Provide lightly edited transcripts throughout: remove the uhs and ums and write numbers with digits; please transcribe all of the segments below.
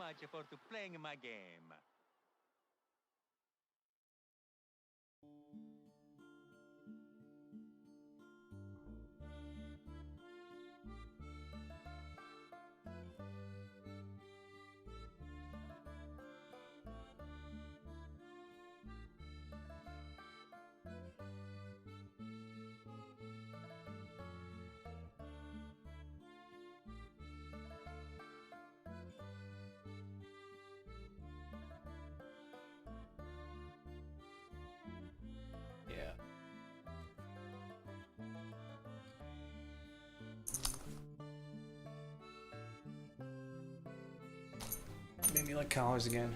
much for to playing my game. Yeah. Made me like collars again.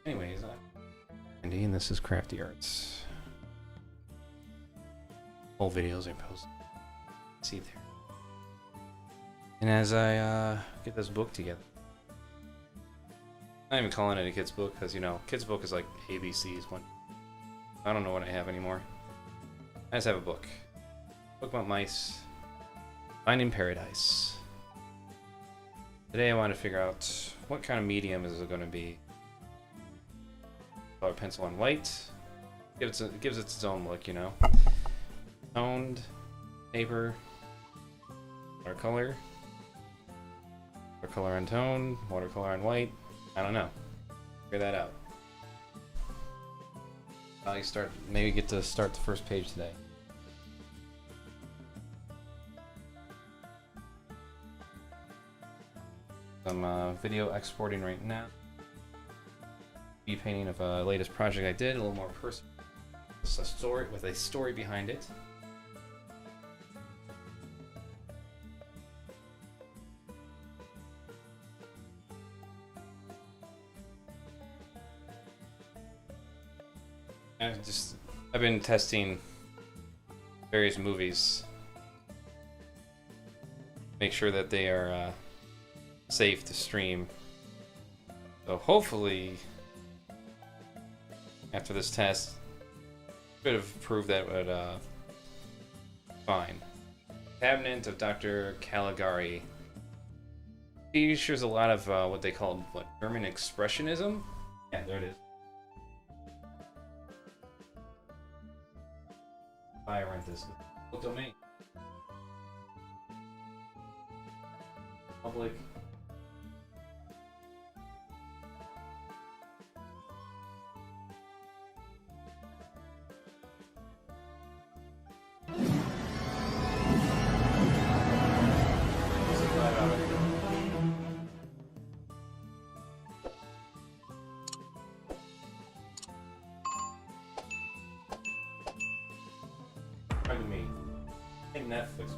Anyways, I'm Andy, and this is Crafty Arts. Whole videos I post. See there. And as I get this book together, I'm not even calling it a kid's book because, you know, kid's book is like ABCs. One. I don't know what I have anymore. I just have a book. Book about mice. Finding paradise. Today I want to figure out what kind of medium is it going to be. Color pencil and white. It gives it its own look, you know. Toned paper. Watercolor. Watercolor and tone. Watercolor and white. I don't know. Figure that out. Maybe get to start the first page today. I'm video exporting right now. Be painting of a latest project I did, a little more personal. It's a story with a story behind it. I've been testing various movies. Make sure that they are safe to stream. So hopefully, after this test, could have proved that would fine. Cabinet of Dr. Caligari. He features a lot of what they call German expressionism. Yeah, there it is. I rent this. Public domain. Public. Pardon me. I think Netflix.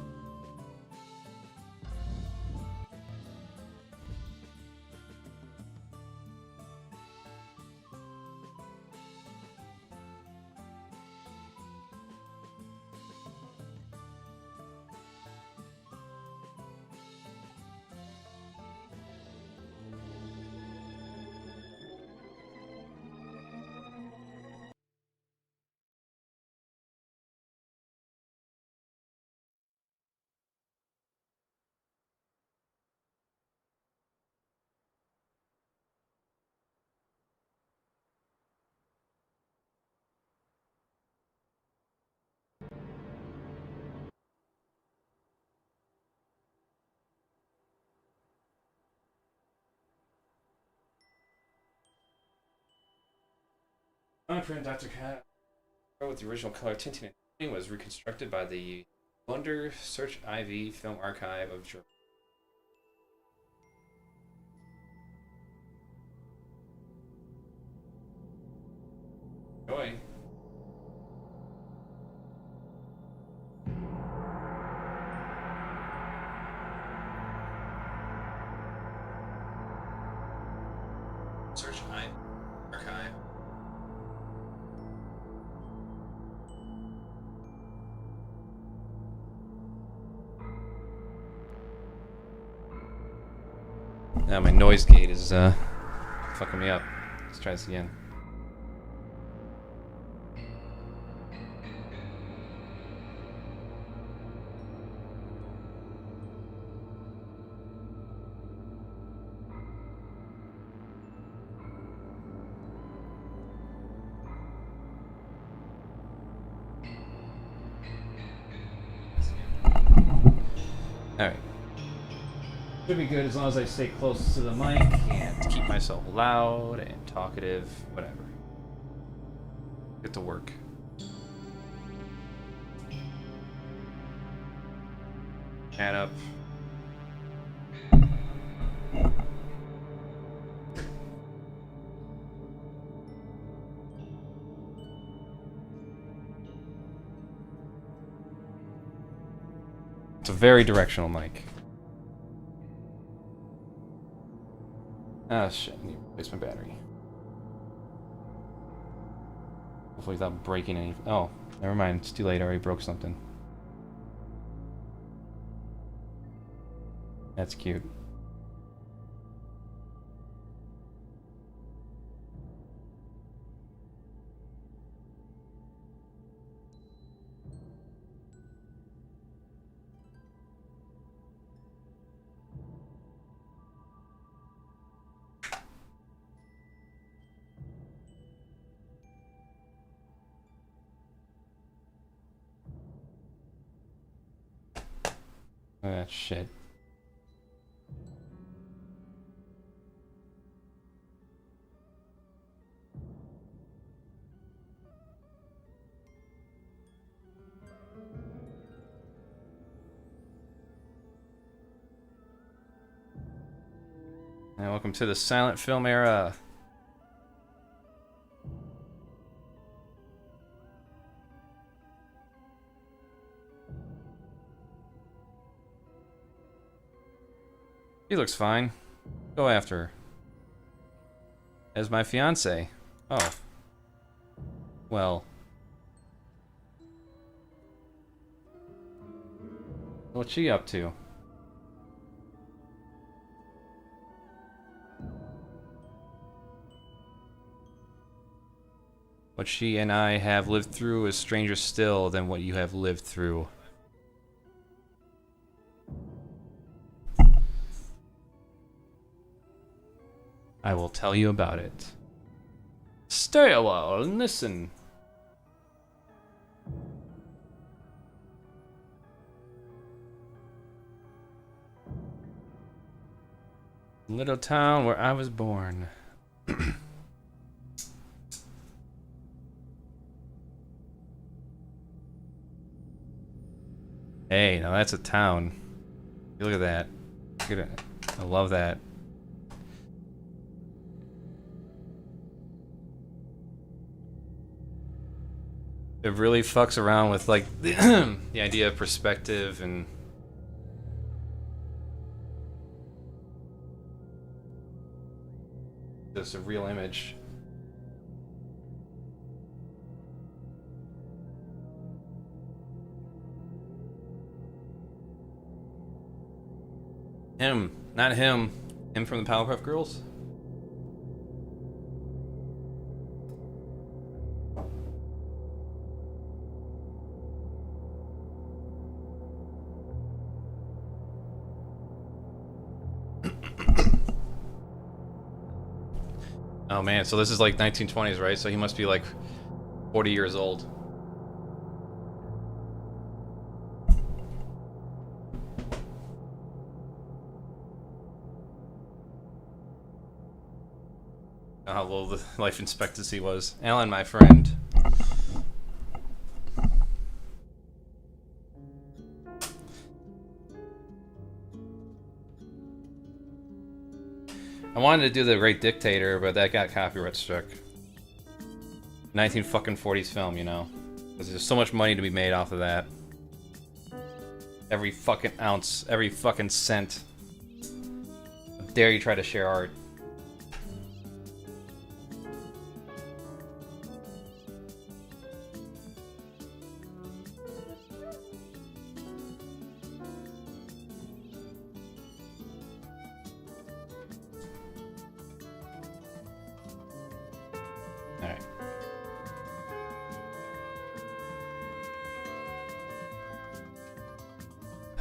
Print Dr. Cat with the original color tinting was reconstructed by the Blunder Search IV Film Archive of Germany. Enjoy. Search IV Archive. Now my noise gate is fucking me up. Let's try this again. Alright. Should be good as long as I stay close to the mic and keep myself loud and talkative, whatever. Get to work. Chat up. It's a very directional mic. Ah, shit. I need to replace my battery. Hopefully without breaking any... Oh, never mind. It's too late. I already broke something. That's cute. Ah, shit. And welcome to the silent film era. She looks fine. Go after her. As my fiance. Oh. Well. What's she up to? What she and I have lived through is stranger still than what you have lived through. I will tell you about it. Stay a while and listen. Little town where I was born. Hey, now that's a town. Look at that. Look at it. I love that. It really fucks around with like the idea of perspective and just a real image. Him, not him. Him from the Powerpuff Girls? Oh man, so this is like 1920s, right? So he must be like 40 years old. How low the life expectancy was. Alan, my friend. I wanted to do The Great Dictator, but that got copyright struck. 1940s film, you know. There's so much money to be made off of that. Every fucking ounce, every fucking cent. How dare you try to share art?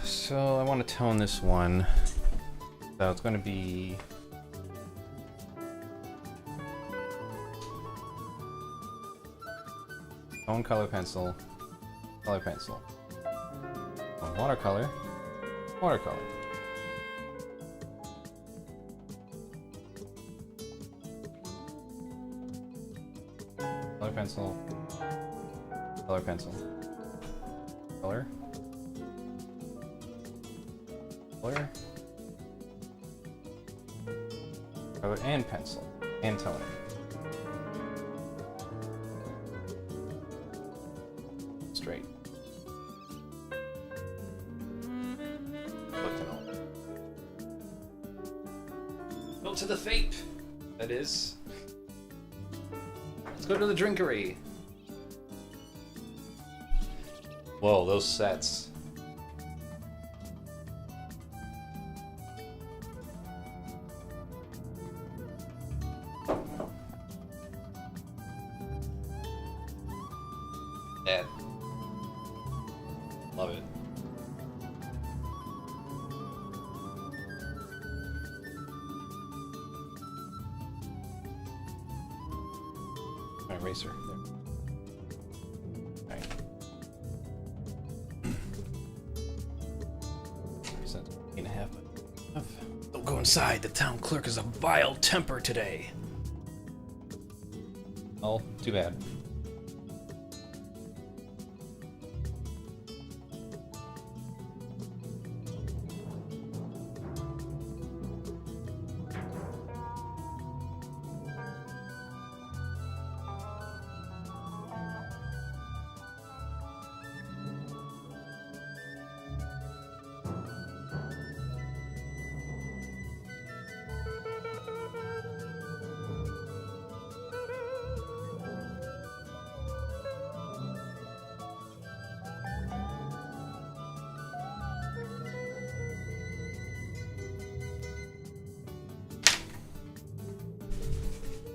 So I want to tone this one. So it's going to be tone, color pencil, watercolor. Watercolor. Color pencil. Color pencil. Color. Color. Color and pencil. And toner. Straight. Go to the vape. That is. Let's go to the drinkery. Whoa, those sets. Yeah. Love it. My eraser. There. Alright. Percent 8.5. Don't go inside. The town clerk is a vile temper today. Oh, too bad.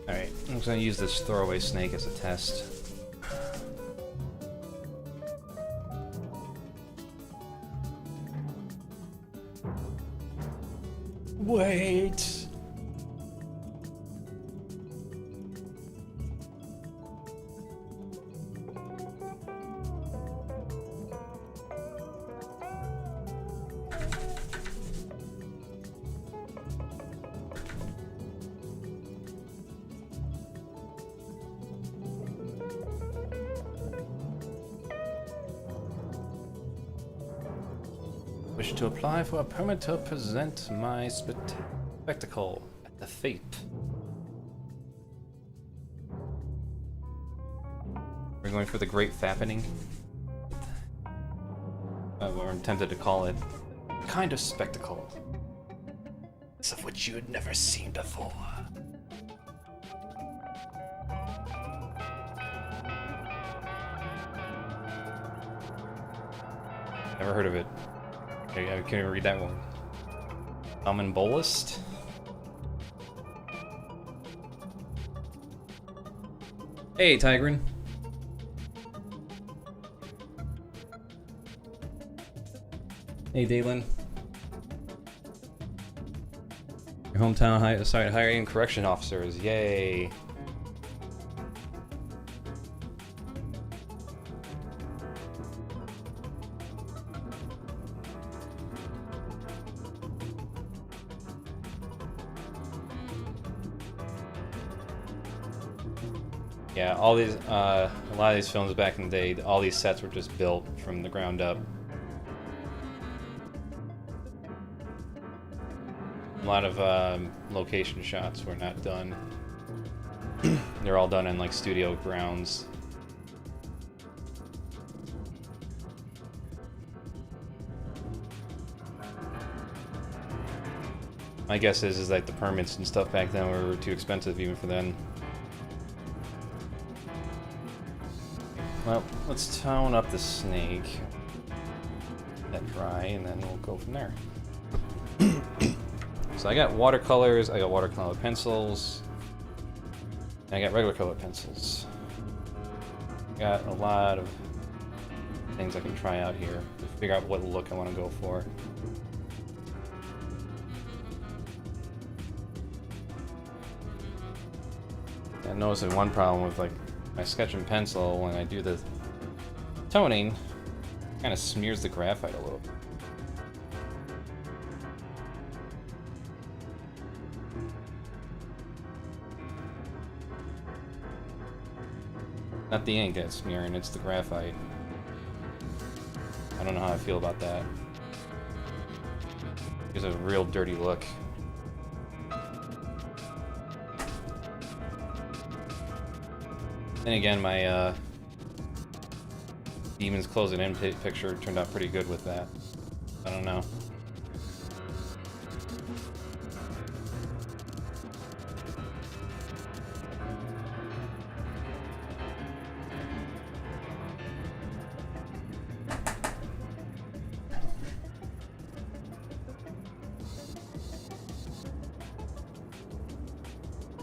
Alright, I'm just gonna use this throwaway snake as a test. Wait! Wish to apply for a permit to present my spectacle at the Fape. We're going for the Great Fappening. We're intended to call it a kind of spectacle, of which you had never seen before. Never heard of it. I can't even read that one. Bolist. Hey, Tigrin. Hey, Dalen. Your hometown hiring correction officers. Yay. Yeah, all these, a lot of these films back in the day, all these sets were just built from the ground up. A lot of location shots were not done. They're all done in like studio grounds. My guess is like the permits and stuff back then were too expensive even for them. Well, let's tone up the snake. Let that dry, and then we'll go from there. So I got watercolors, I got watercolor pencils, and I got regular color pencils. Got a lot of things I can try out here to figure out what look I want to go for. I noticed one problem with like my sketch and pencil, when I do the toning, it kind of smears the graphite a little bit. Not the ink that's smearing, it's the graphite. I don't know how I feel about that. Gives a real dirty look. Then again, my Demons Closing In picture turned out pretty good with that. I don't know.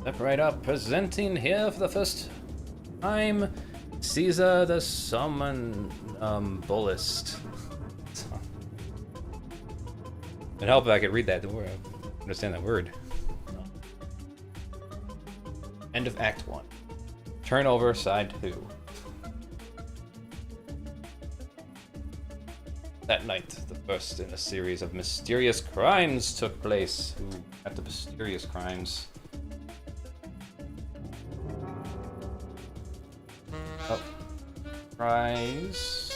Step right up, presenting here for the first time, Caesar the Somnambulist. It'd help if I could read that word, understand that word. End of Act 1. Turn over side 2. That night, the first in a series of mysterious crimes took place. Ooh, at the mysterious crimes. Oh. Prize.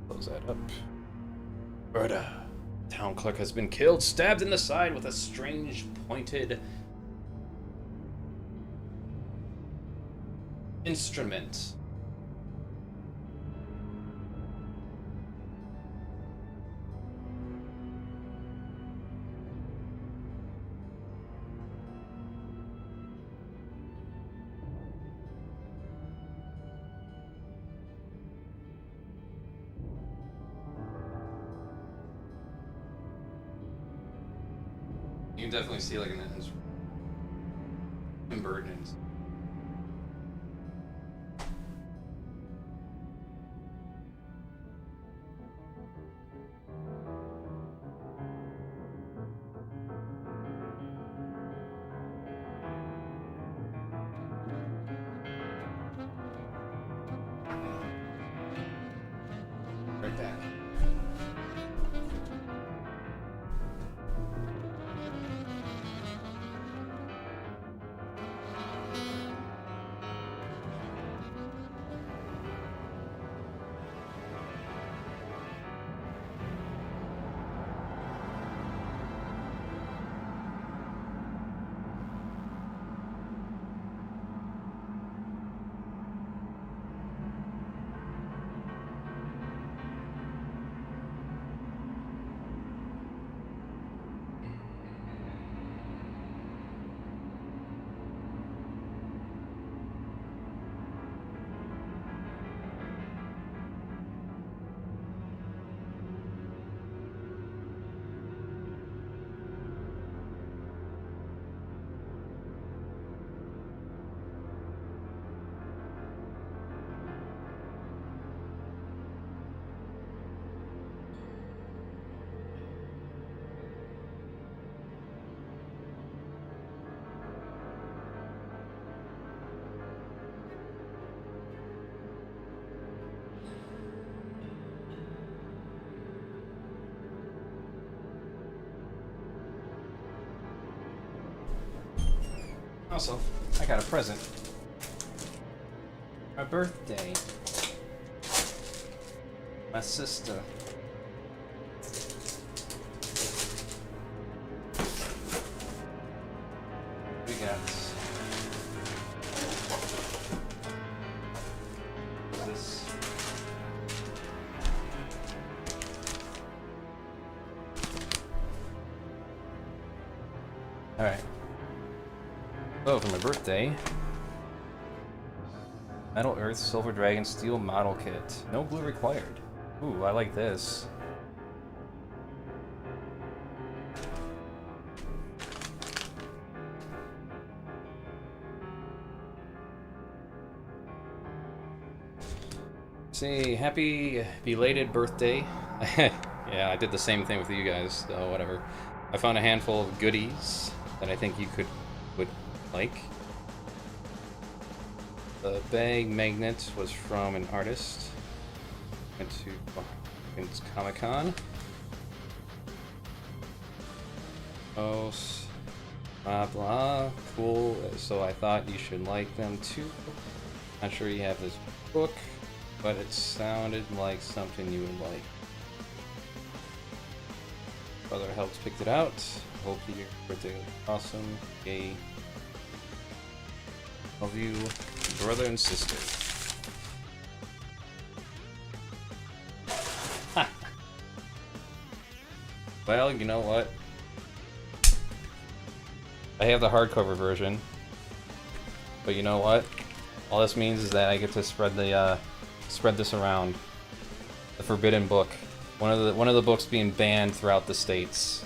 Close that up. Murder. Town clerk has been killed, stabbed in the side with a strange pointed instrument. You can definitely see like an bird and right back. Also, I got a present. My birthday. My sister. We got this. All right. So for my birthday, Metal Earth Silver Dragon Steel Model Kit. No glue required. Ooh, I like this. Say happy belated birthday. Yeah, I did the same thing with you guys, so whatever. I found a handful of goodies that I think you would like. The bag magnet was from an artist. Went to It's Comic-Con. Oh, blah blah. Cool. So I thought you should like them too. Not sure you have this book, but it sounded like something you would like. Brother helped picked it out. Hope your birthday was awesome. Yay. Love you, brother and sister. Well, you know what? I have the hardcover version, but you know what? All this means is that I get to spread this around. The forbidden book, one of the books being banned throughout the states.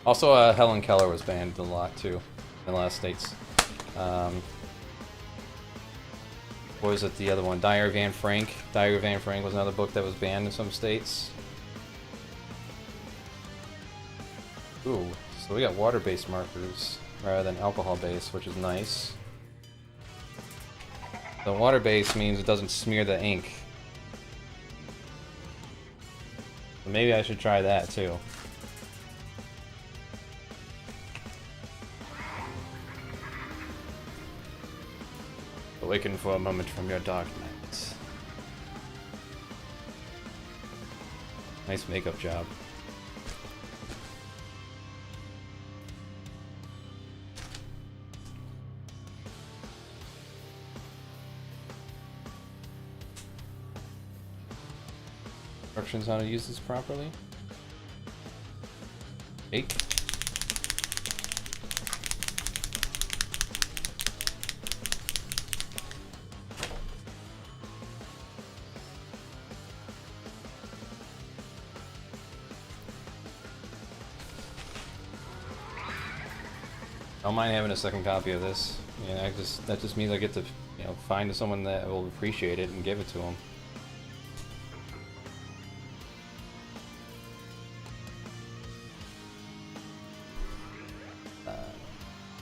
Also, Helen Keller was banned a lot too in a lot of states. What was it? The other one, Diary of Anne Frank. Diary of Anne Frank was another book that was banned in some states. Ooh, so we got water-based markers rather than alcohol-based, which is nice. The water-based means it doesn't smear the ink. So maybe I should try that too. Awaken for a moment from your dark night. Nice makeup job. Instructions how to use this properly. Eight. I don't mind having a second copy of this. You know, that just means I get to, you know, find someone that will appreciate it and give it to them.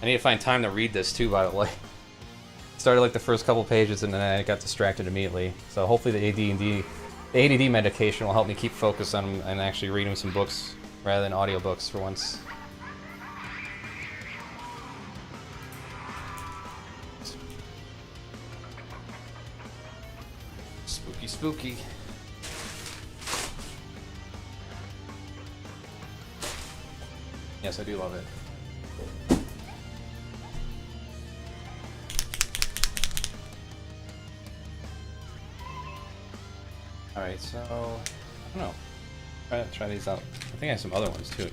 I need to find time to read this too, by the way. Started like the first couple pages and then I got distracted immediately. So hopefully the ADD medication will help me keep focused on and actually reading some books rather than audiobooks for once. Spooky, spooky. Yes, I do love it. Alright, so I don't know. Try these out. I think I have some other ones too.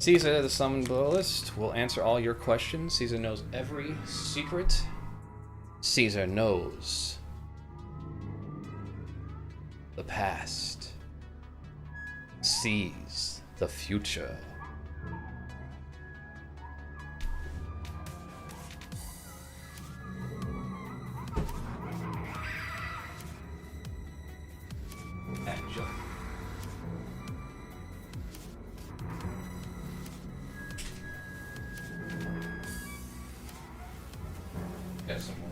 Caesar, the summoned duelist, will answer all your questions. Caesar knows every secret. Caesar knows the past. Sees the future. Got some more.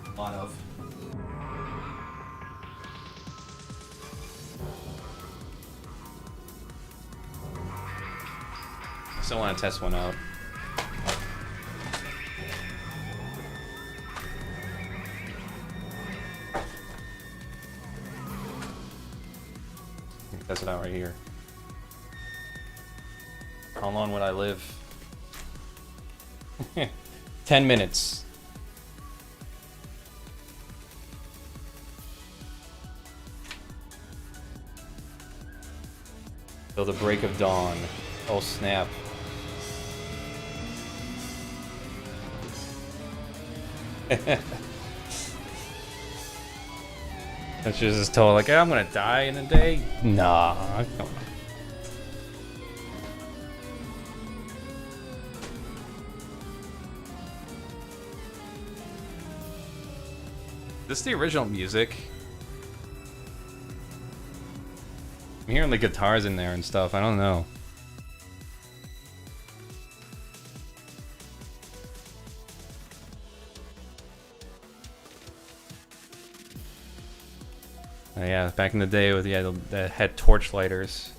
A lot of. I still want to test one out. Test it out right here. How long would I live? 10 minutes. Till the break of dawn. Oh snap. And she was just told, like, I'm gonna die in a day? Nah, come on. This is the original music. I'm hearing the guitars in there and stuff. I don't know. Yeah, back in the day with that had torch lighters.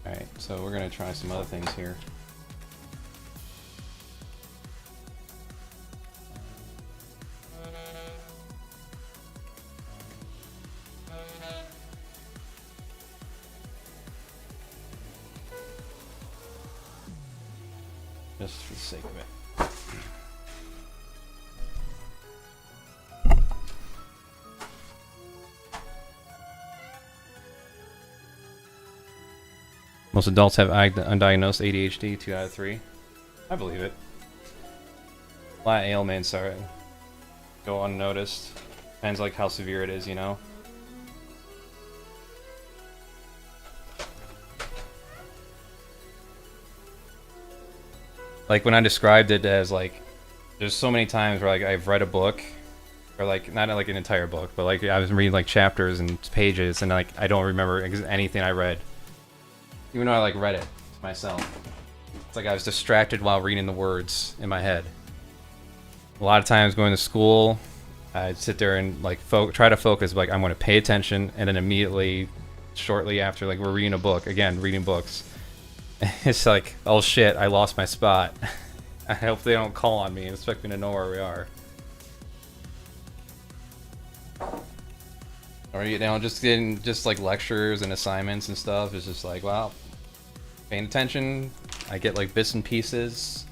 Alright, so we're gonna try some other things here. Just for the sake of it. Most adults have undiagnosed ADHD, 2 out of 3. I believe it. A lot of ailments go unnoticed. Depends like how severe it is, you know? Like when I described it as like, there's so many times where like I've read a book, or like not like an entire book, but like I was reading like chapters and pages, and like I don't remember anything I read. Even though I like read it myself. It's like I was distracted while reading the words in my head. A lot of times going to school, I'd sit there and like try to focus, like I'm going to pay attention, and then immediately, shortly after, like we're reading a book, again, reading books. It's like, oh shit, I lost my spot. I hope they don't call on me and expect me to know where we are. Or, you know, just getting like lectures and assignments and stuff. It's just like, wow, paying attention. I get like bits and pieces.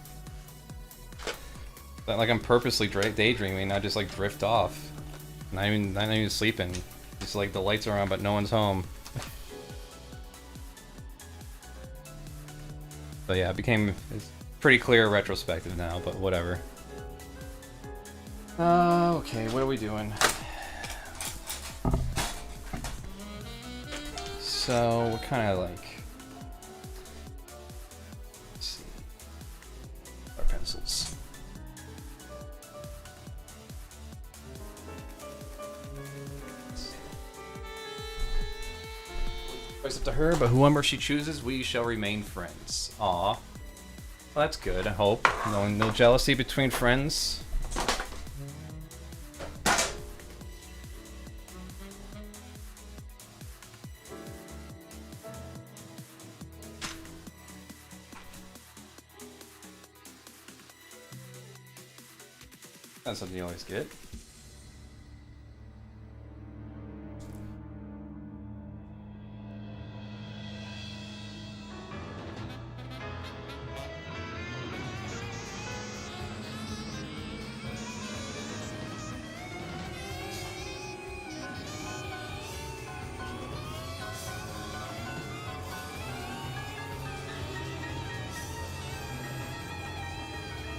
Not like I'm purposely daydreaming. I just like drift off. Not even sleeping. Just like the lights are on, but no one's home. But yeah, it's pretty clear retrospective now, but whatever. Okay, what are we doing? So, we're kind of like... Let's see. Our pencils. It's up to her, but whoever she chooses, we shall remain friends. Aw. Well, that's good, I hope. No jealousy between friends. That's something you always get.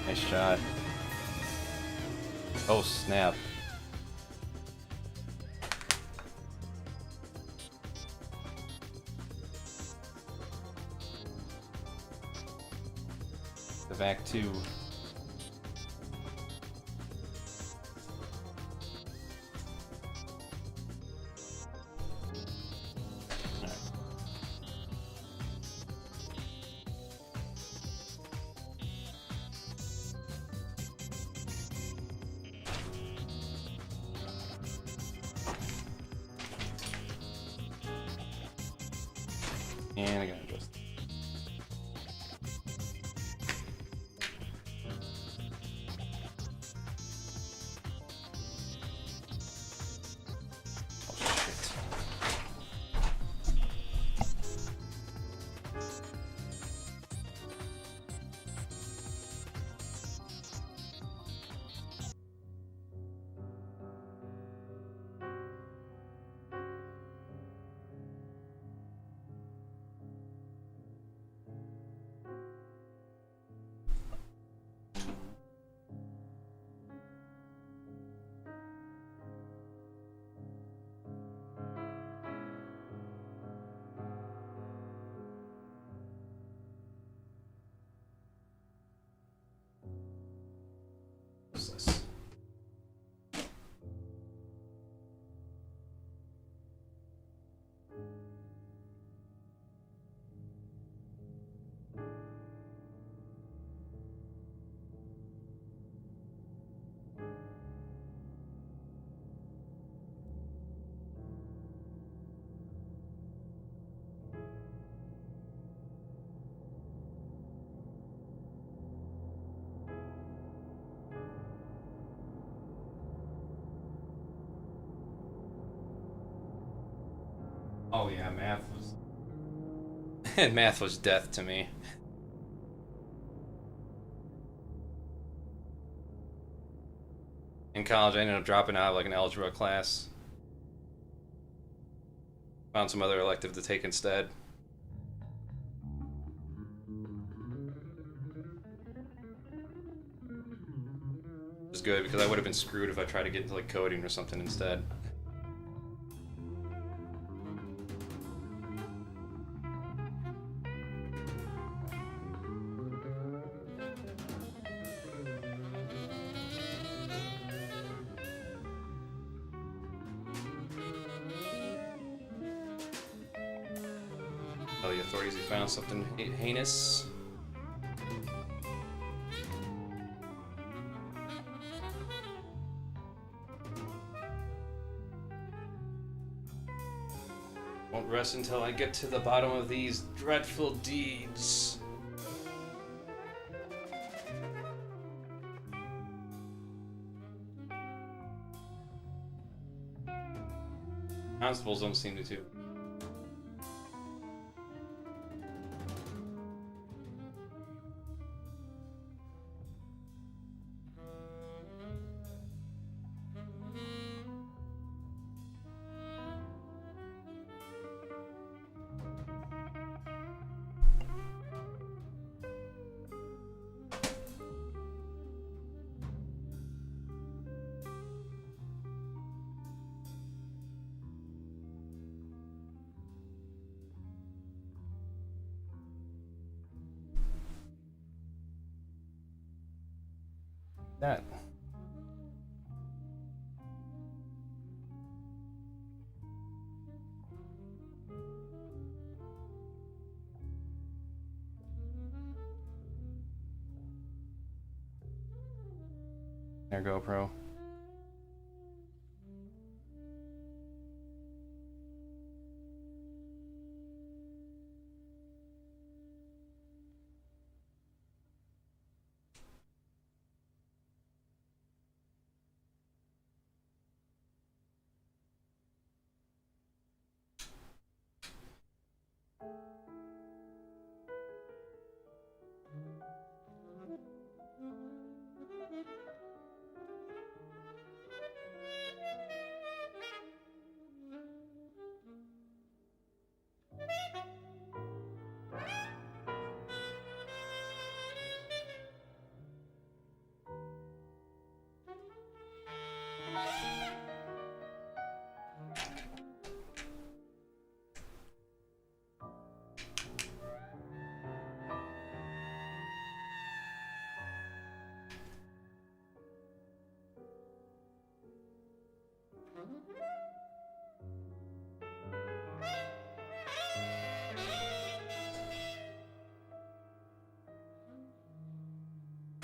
Nice shot. Oh snap. The vac 2. And I gotta adjust. Oh shit. Oh yeah, math was math was death to me. In college, I ended up dropping out of like an algebra class. Found some other elective to take instead. Which is good because I would have been screwed if I tried to get into like coding or something instead. Tell the authorities he found something heinous. Won't rest until I get to the bottom of these dreadful deeds. Constables don't seem to. That. There, GoPro.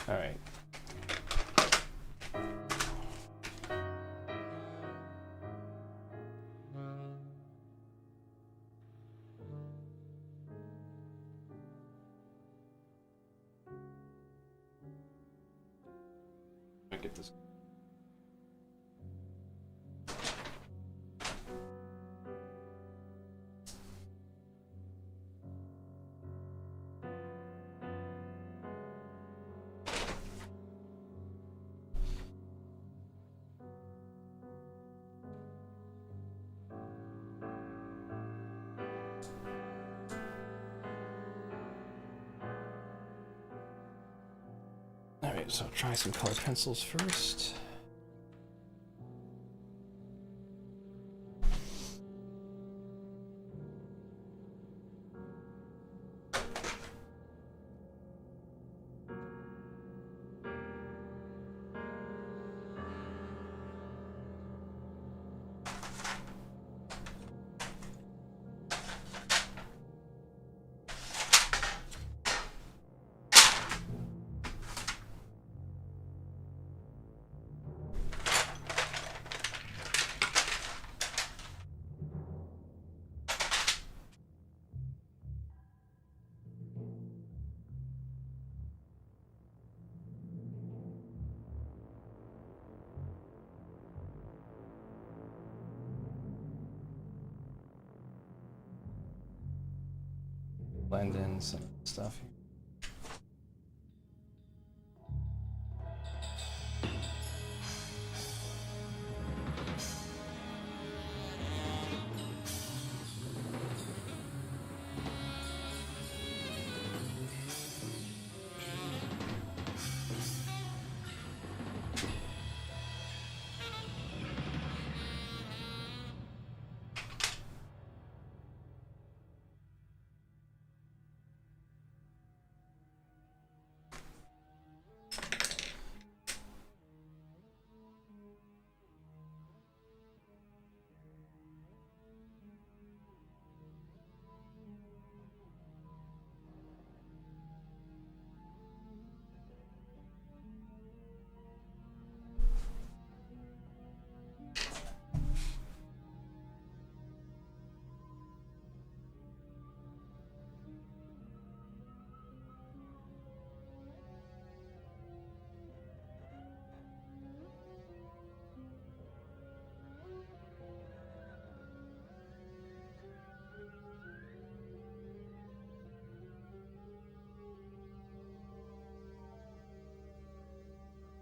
All right. I get this. All right, so try some colored pencils first. blend in some stuff here.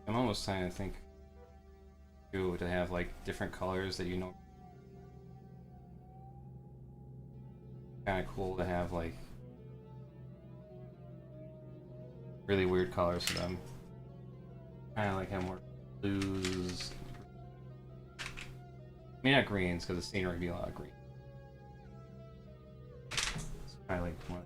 I'm almost trying to think too, to have like different colors that you know. Kind of cool to have like really weird colors to them. Kind of like have more blues. I mean, not greens, because the scenery would be a lot of green. It's kind of like one.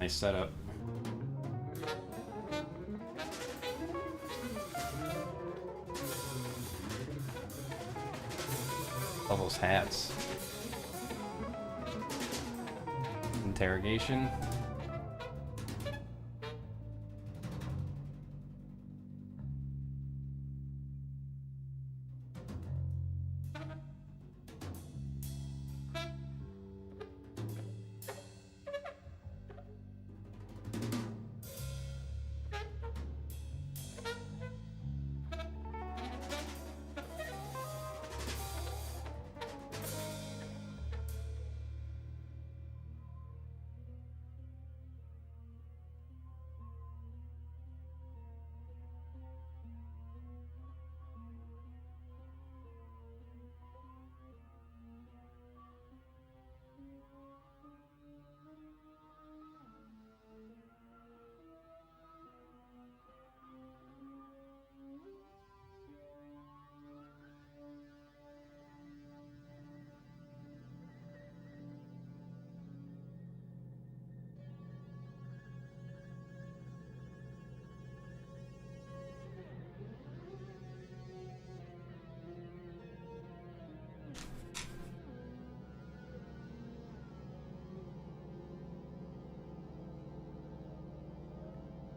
Nice setup. All those hats. Interrogation.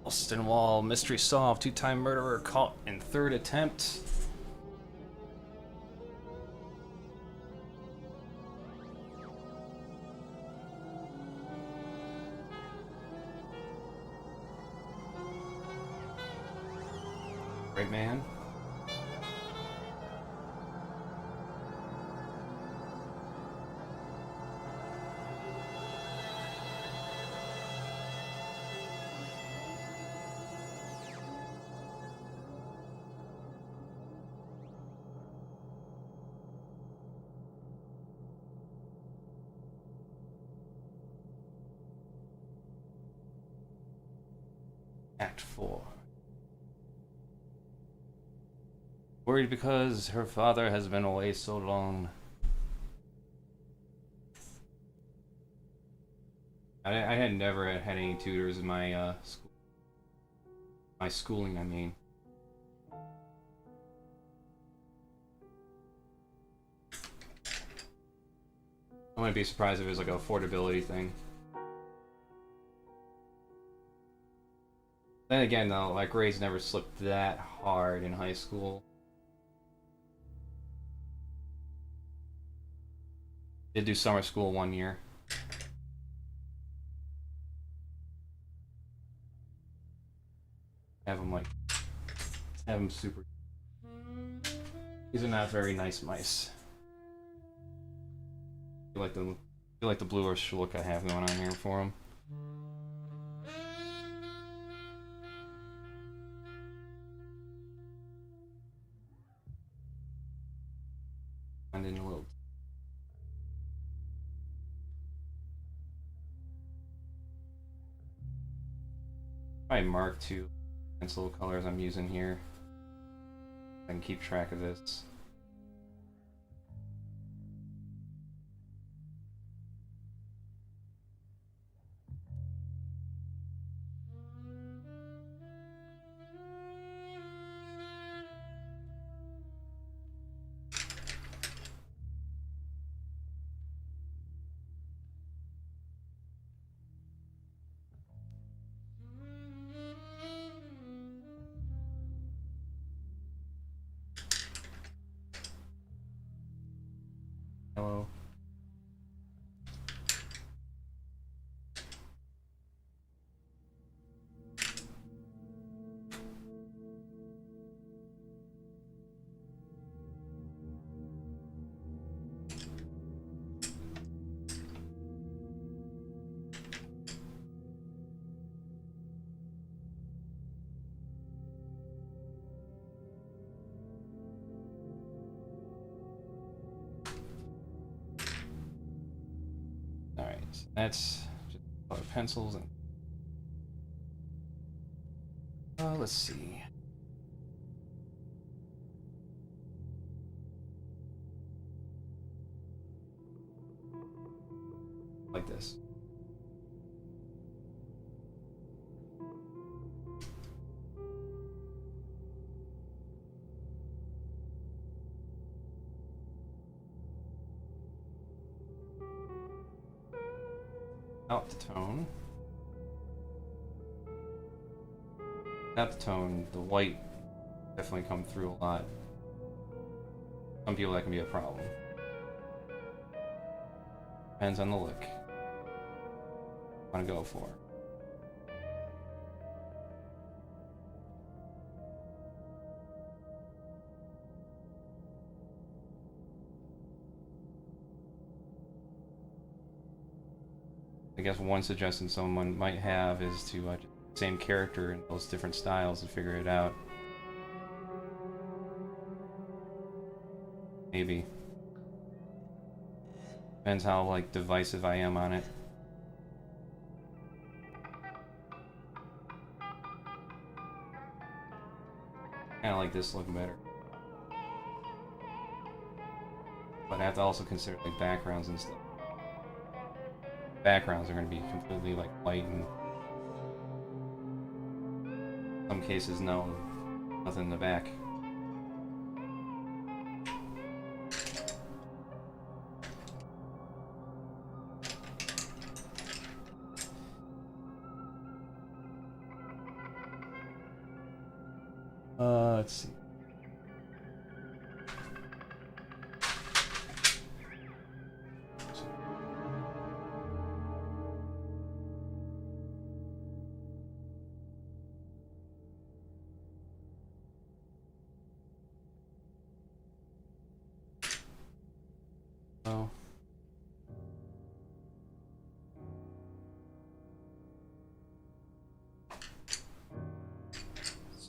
Austin Wall, mystery solved, two-time murderer caught in third attempt. Great man. Act 4. Worried because her father has been away so long. I had never had any tutors in my school. My schooling, I mean. I wouldn't be surprised if it was like a affordability thing. Then again, though, my grades never slipped that hard in high school. Did do summer school 1 year. Have them super. These are not very nice mice. I feel like the bluish look I have going on here for them. And in a little. Probably mark 2 pencil colors I'm using here. I can keep track of this. Hello. Alright, so that's just color pencils and let's see. Like this. Out the tone. Out the tone, the white definitely come through a lot. Some people that can be a problem. Depends on the look. Want to go for. I guess one suggestion someone might have is to same character in those different styles and figure it out. Maybe. Depends how like divisive I am on it. Kinda like this looking better. But I have to also consider like backgrounds and stuff. Backgrounds are going to be completely like white and in some cases no, nothing in the back. Let's see. Oh.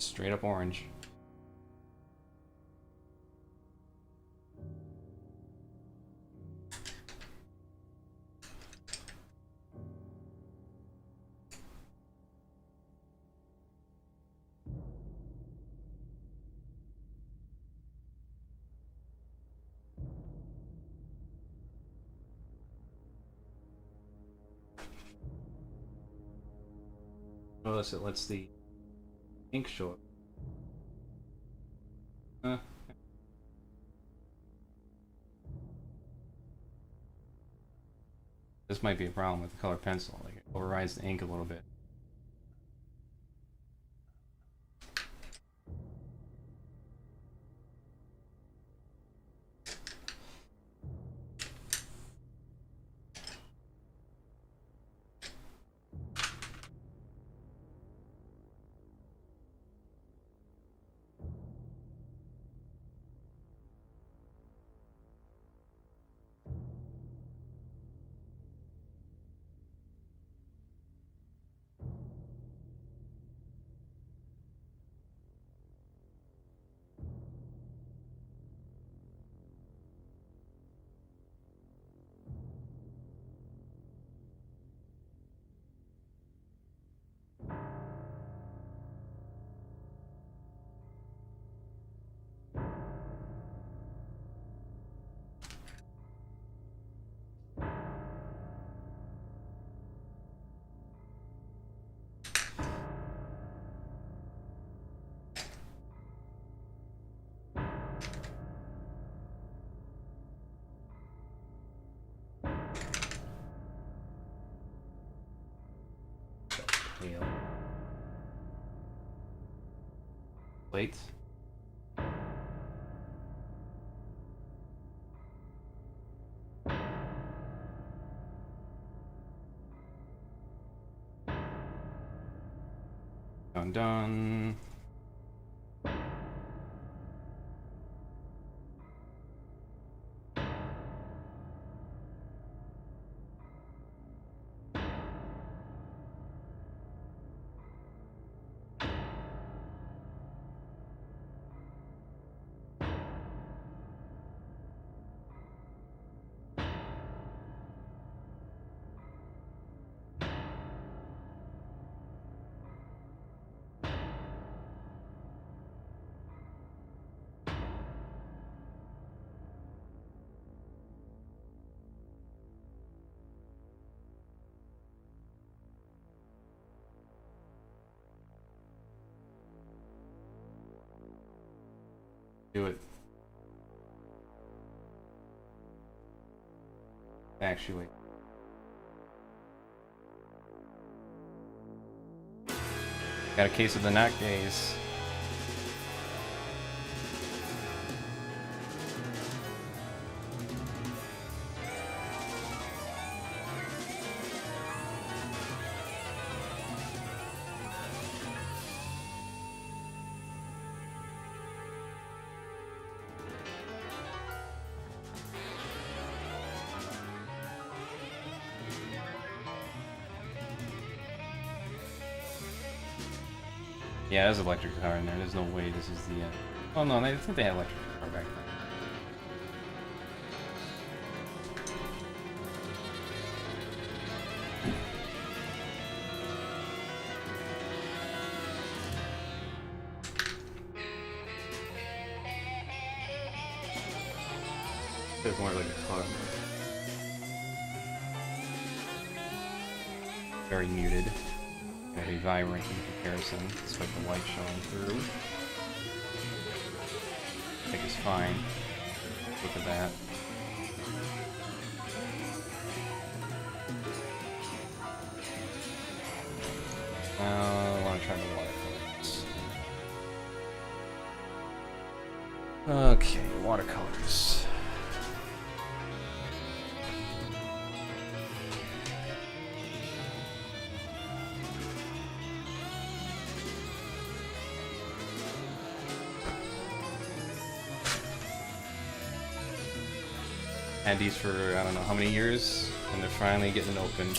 Straight up orange. Notice it lets the ink show up. This might be a problem with the color pencil. Like, it overrides the ink a little bit. Plates. Done. Do it. Actually. Got a case of the knock days. Yeah, there's an electric guitar in there. There's no way this is the end. Oh no, I think they had electric guitar back then. It's more like a guitar. Very muted. Very vibrant in comparison, despite the light showing through. I think it's fine. Look at that. I want to try the watercolors. Okay, watercolors. Had these for I don't know how many years, and they're finally getting opened.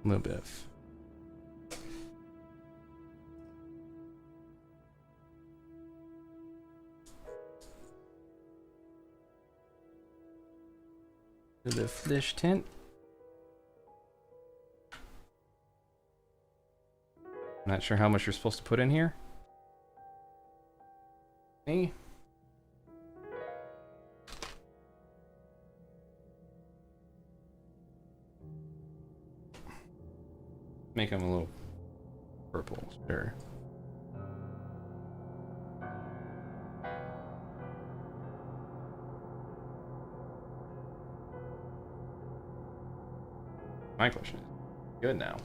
A little bit of the flesh tint. Not sure how much you're supposed to put in here. Hey. Make them a little purple, sure. My question is, good now.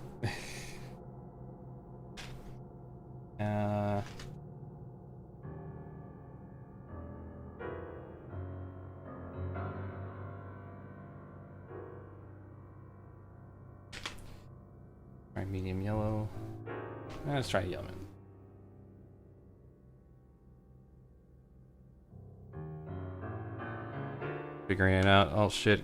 Try medium yellow. Let's try yellow. Figuring it out. Oh shit.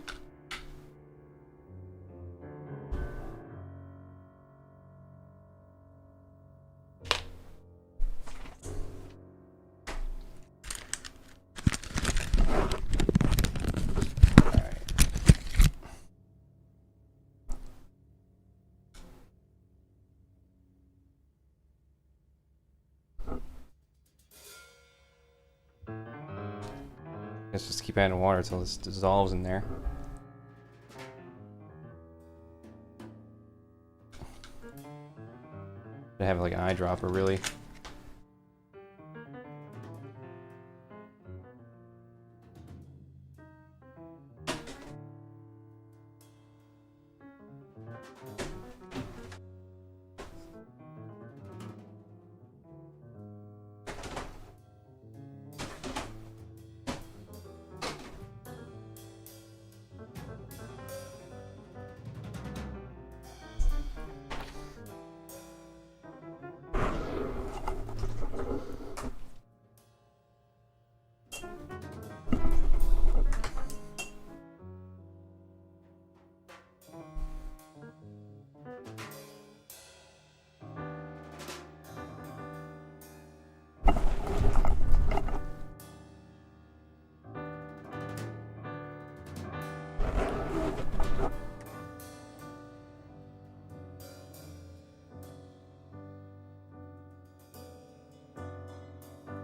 Let's just keep adding water until this dissolves in there. I have like an eyedropper, really.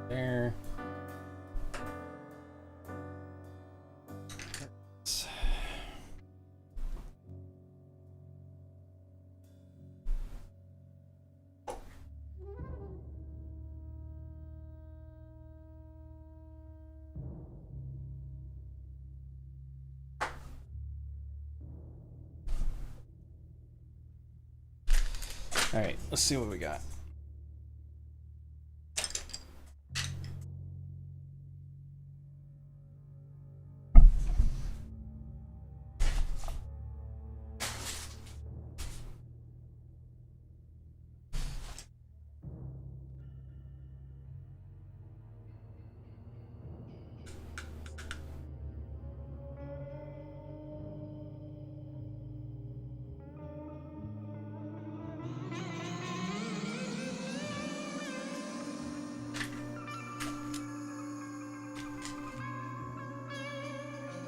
There. All right, let's see what we got.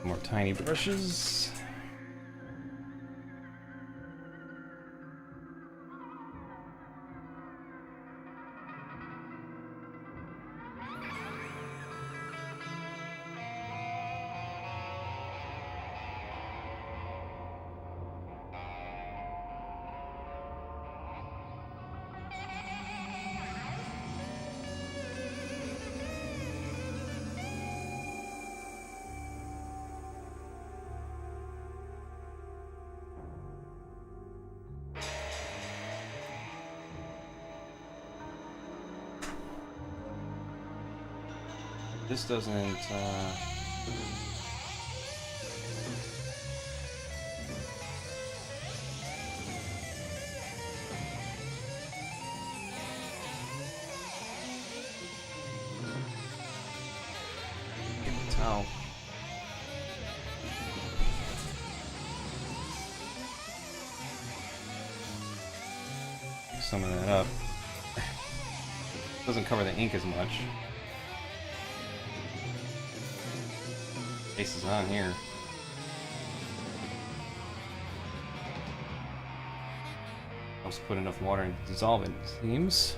More tiny brushes. This doesn't, towel. some of that up. Doesn't cover the ink as much. Base is on here. Helps put enough water and dissolve it, it seems.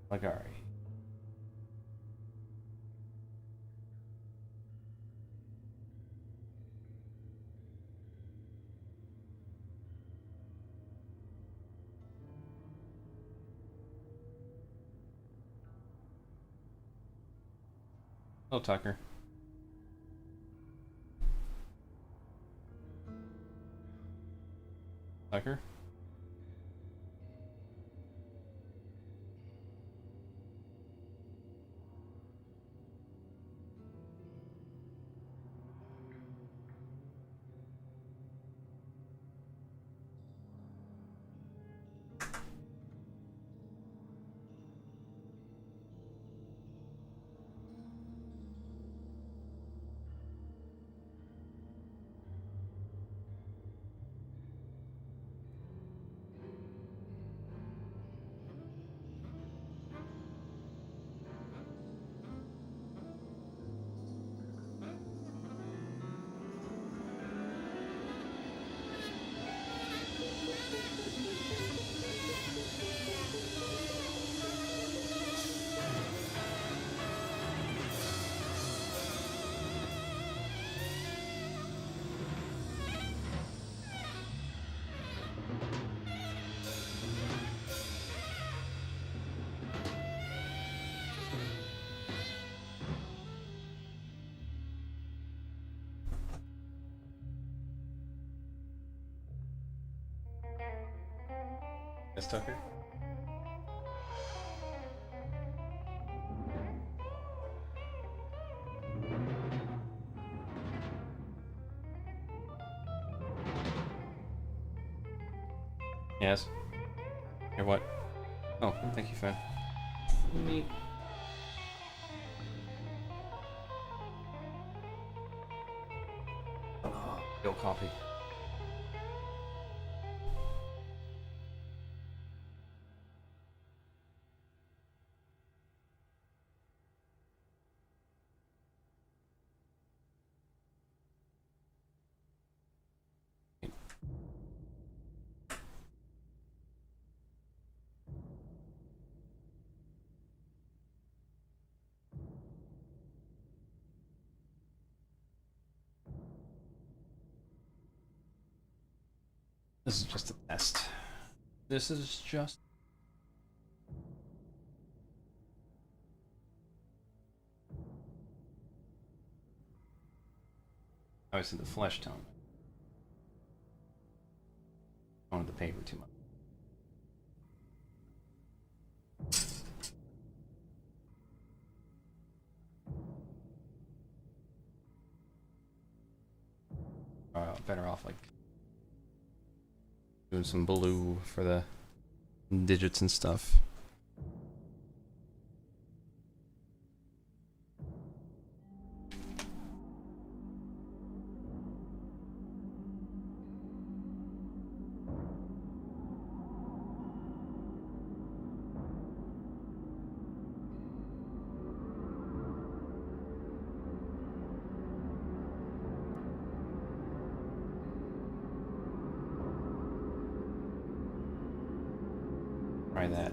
Caligari. Hello, Tucker. Tucker? Yes, Tucker? Yes. Or what? Oh, thank you, Finn. Neat. Oh, go coffee. This is just a test. This is just... Obviously the flesh tone. I wanted the paper too much. Better off like doing some blue for the digits and stuff. Try that.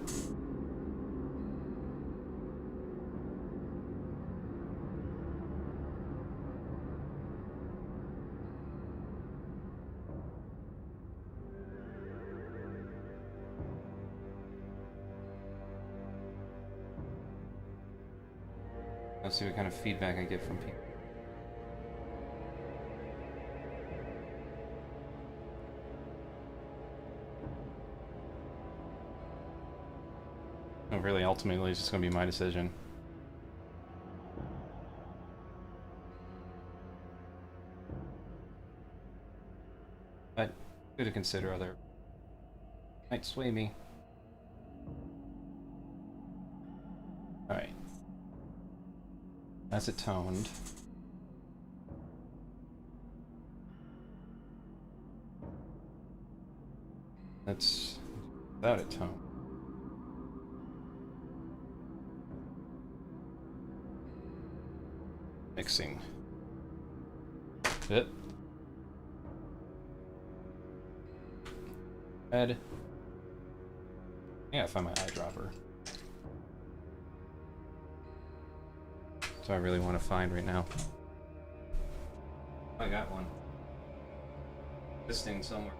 Let's see what kind of feedback I get from people. No, really, ultimately, it's just going to be my decision. But good to consider other might sway me. Alright. That's it toned. That's without it toned. Mixing. Yep. Red. Yeah, I found my eyedropper. That's what I really want to find right now. I got one. This thing somewhere.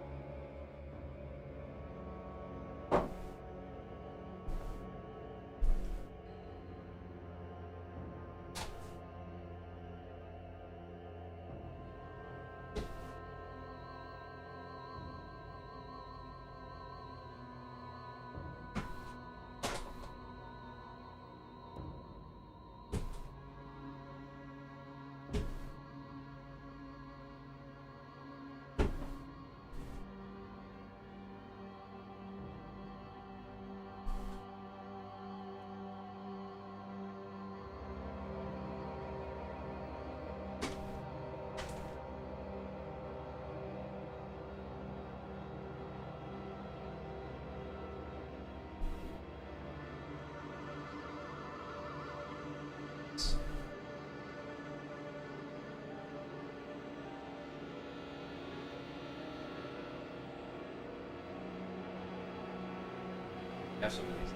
Have some of these.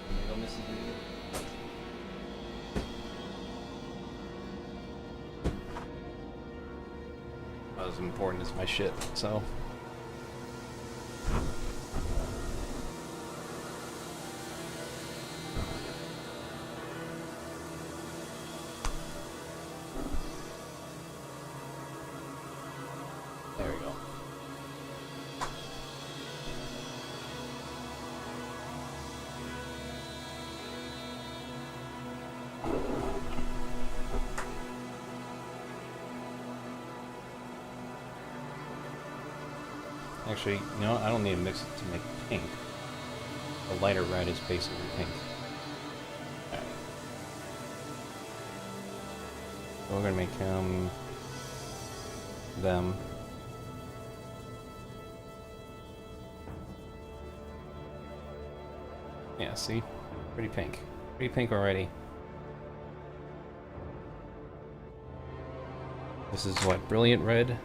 Tomato missing here. Not as important as my shit, so. There we go. Actually, you know, I don't need to mix it to make pink. The lighter red is basically pink. Alright. So we're gonna make him them. Yeah, see? Pretty pink. Pretty pink already. This is what? Brilliant red?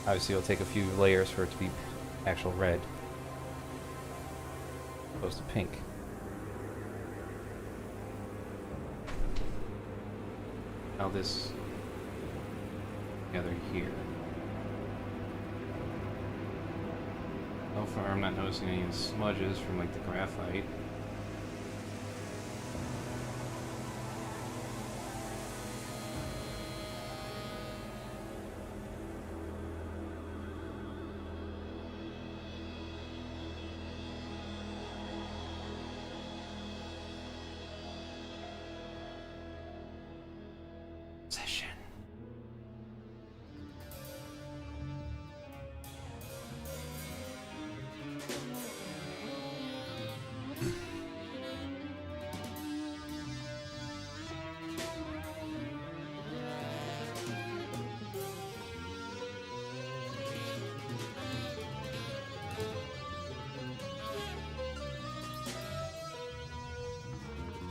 Obviously it'll take a few layers for it to be actual red. Opposed to pink. Now this together here. So far I'm not noticing any smudges from like the graphite. Session.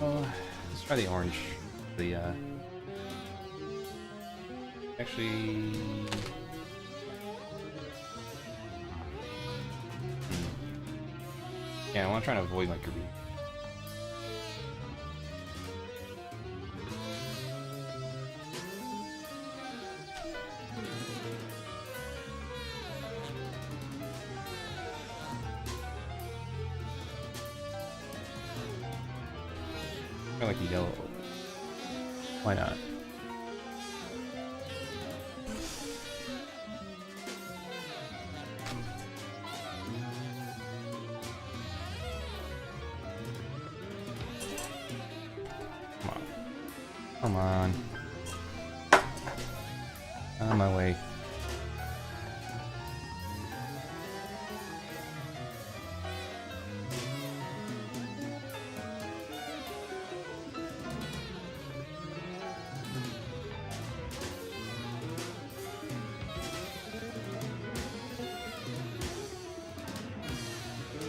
Oh, let's try the orange. The actually, yeah, I want to try to avoid like green. I like the yellow. Why not? Come on. On my way.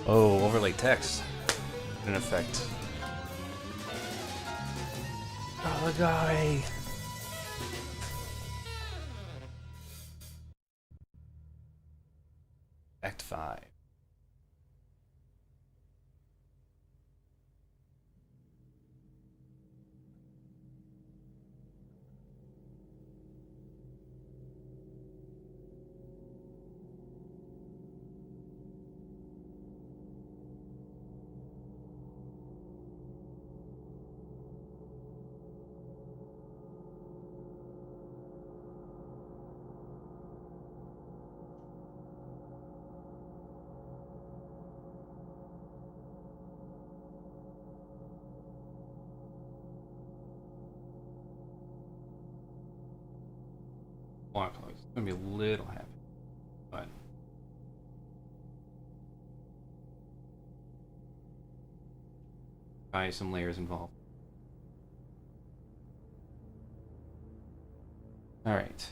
Oh, overlay text in effect. Caligari. Act 5. Block close. It's gonna be a little heavy, but probably some layers involved. All right.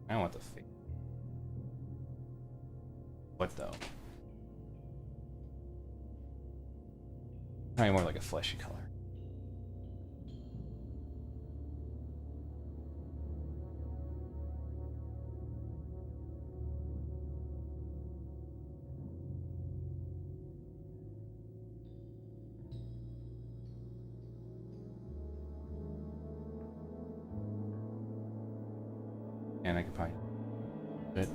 I don't want the face. What though? Probably more like a fleshy color. And I could probably put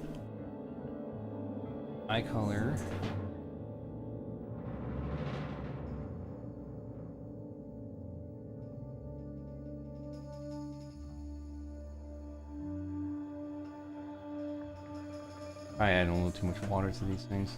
eye color. I add a little too much water to these things.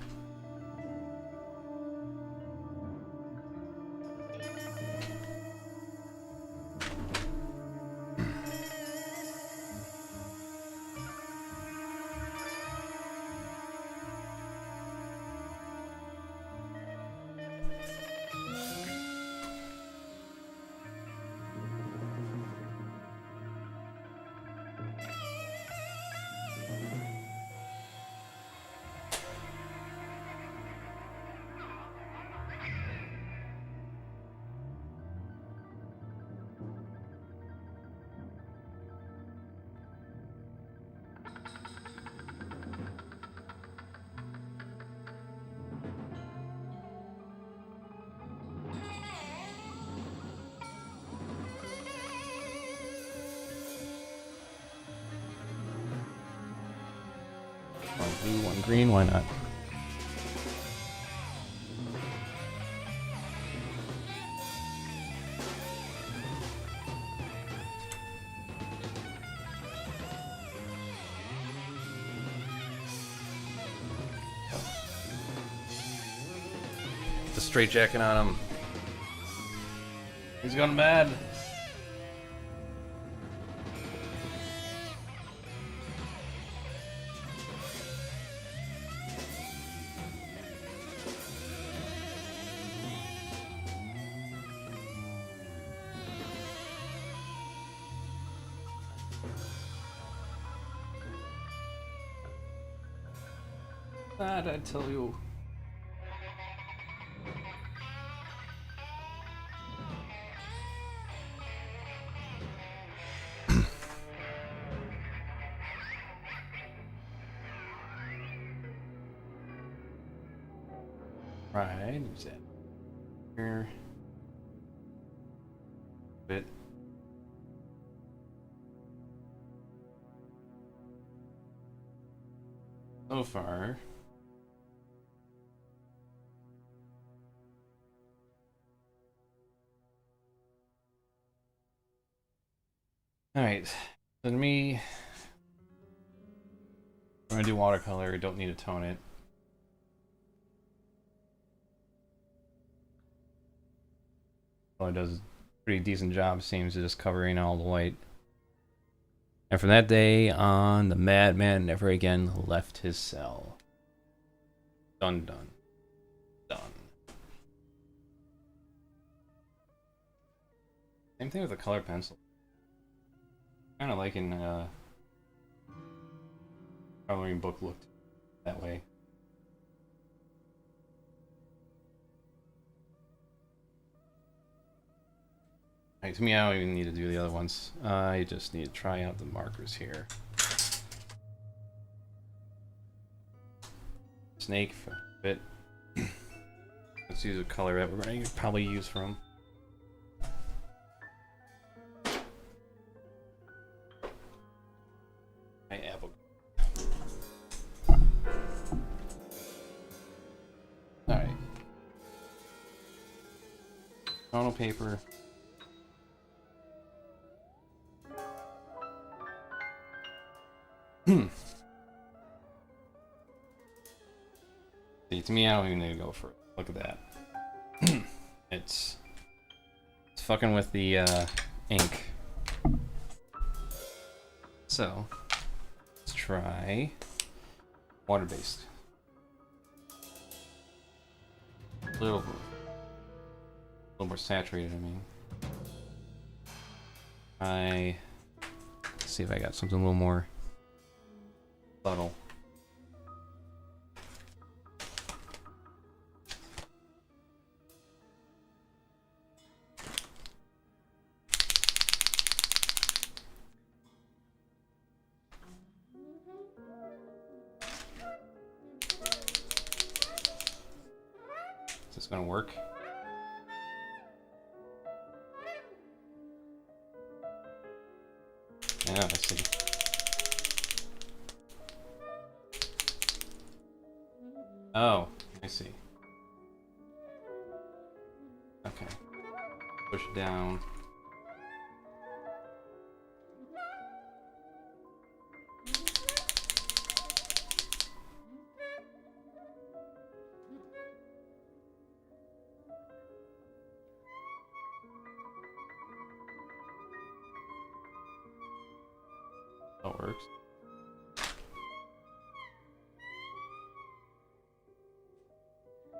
One blue, one green, why not? The straight jacket on him. He's gone mad. That I tell you. Right, use that here. Bit. So far. Alright, so to me, I'm gonna do watercolor, don't need to tone it. Well, it does a pretty decent job, seems to just covering all the white. And from that day on, the madman never again left his cell. Dun dun. Done. Same thing with the color pencil. Kind of liking coloring book looked that way. Alright, to me, I don't even need to do the other ones. I just need to try out the markers here. Snake for a bit. Let's use a color that we're going to probably use for them. Apple. Alright. Tonal paper. See, to me, I don't even need to go for it. Look at that. It's fucking with the ink. So, let's try water-based. A little more saturated, I mean. Let's see if I got something a little more subtle. Is this gonna work? Yeah, I see. Oh, I see. Okay. Push it down. That works.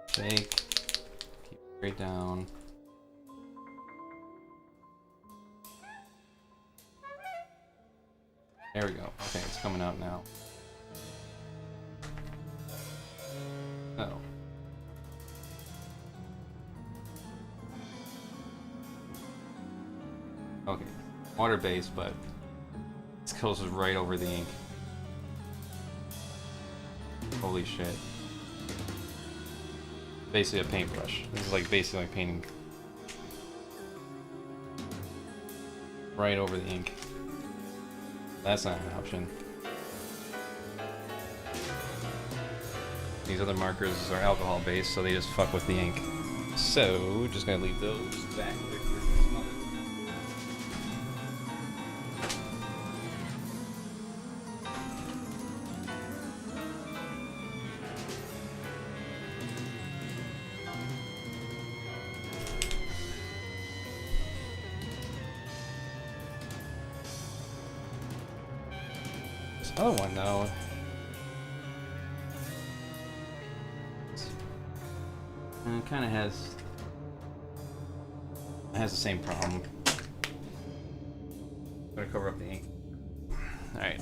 Shake. Keep it straight down. There we go. Okay, it's coming out now. Oh. Okay. Water-based, but this goes right over the ink. Holy shit. Basically a paintbrush. This is like basically like painting right over the ink. That's not an option. These other markers are alcohol based, so they just fuck with the ink. So, just gonna leave those back there for some other time. This other one, though. It kind of has the same problem. Gotta cover up the ink. All right.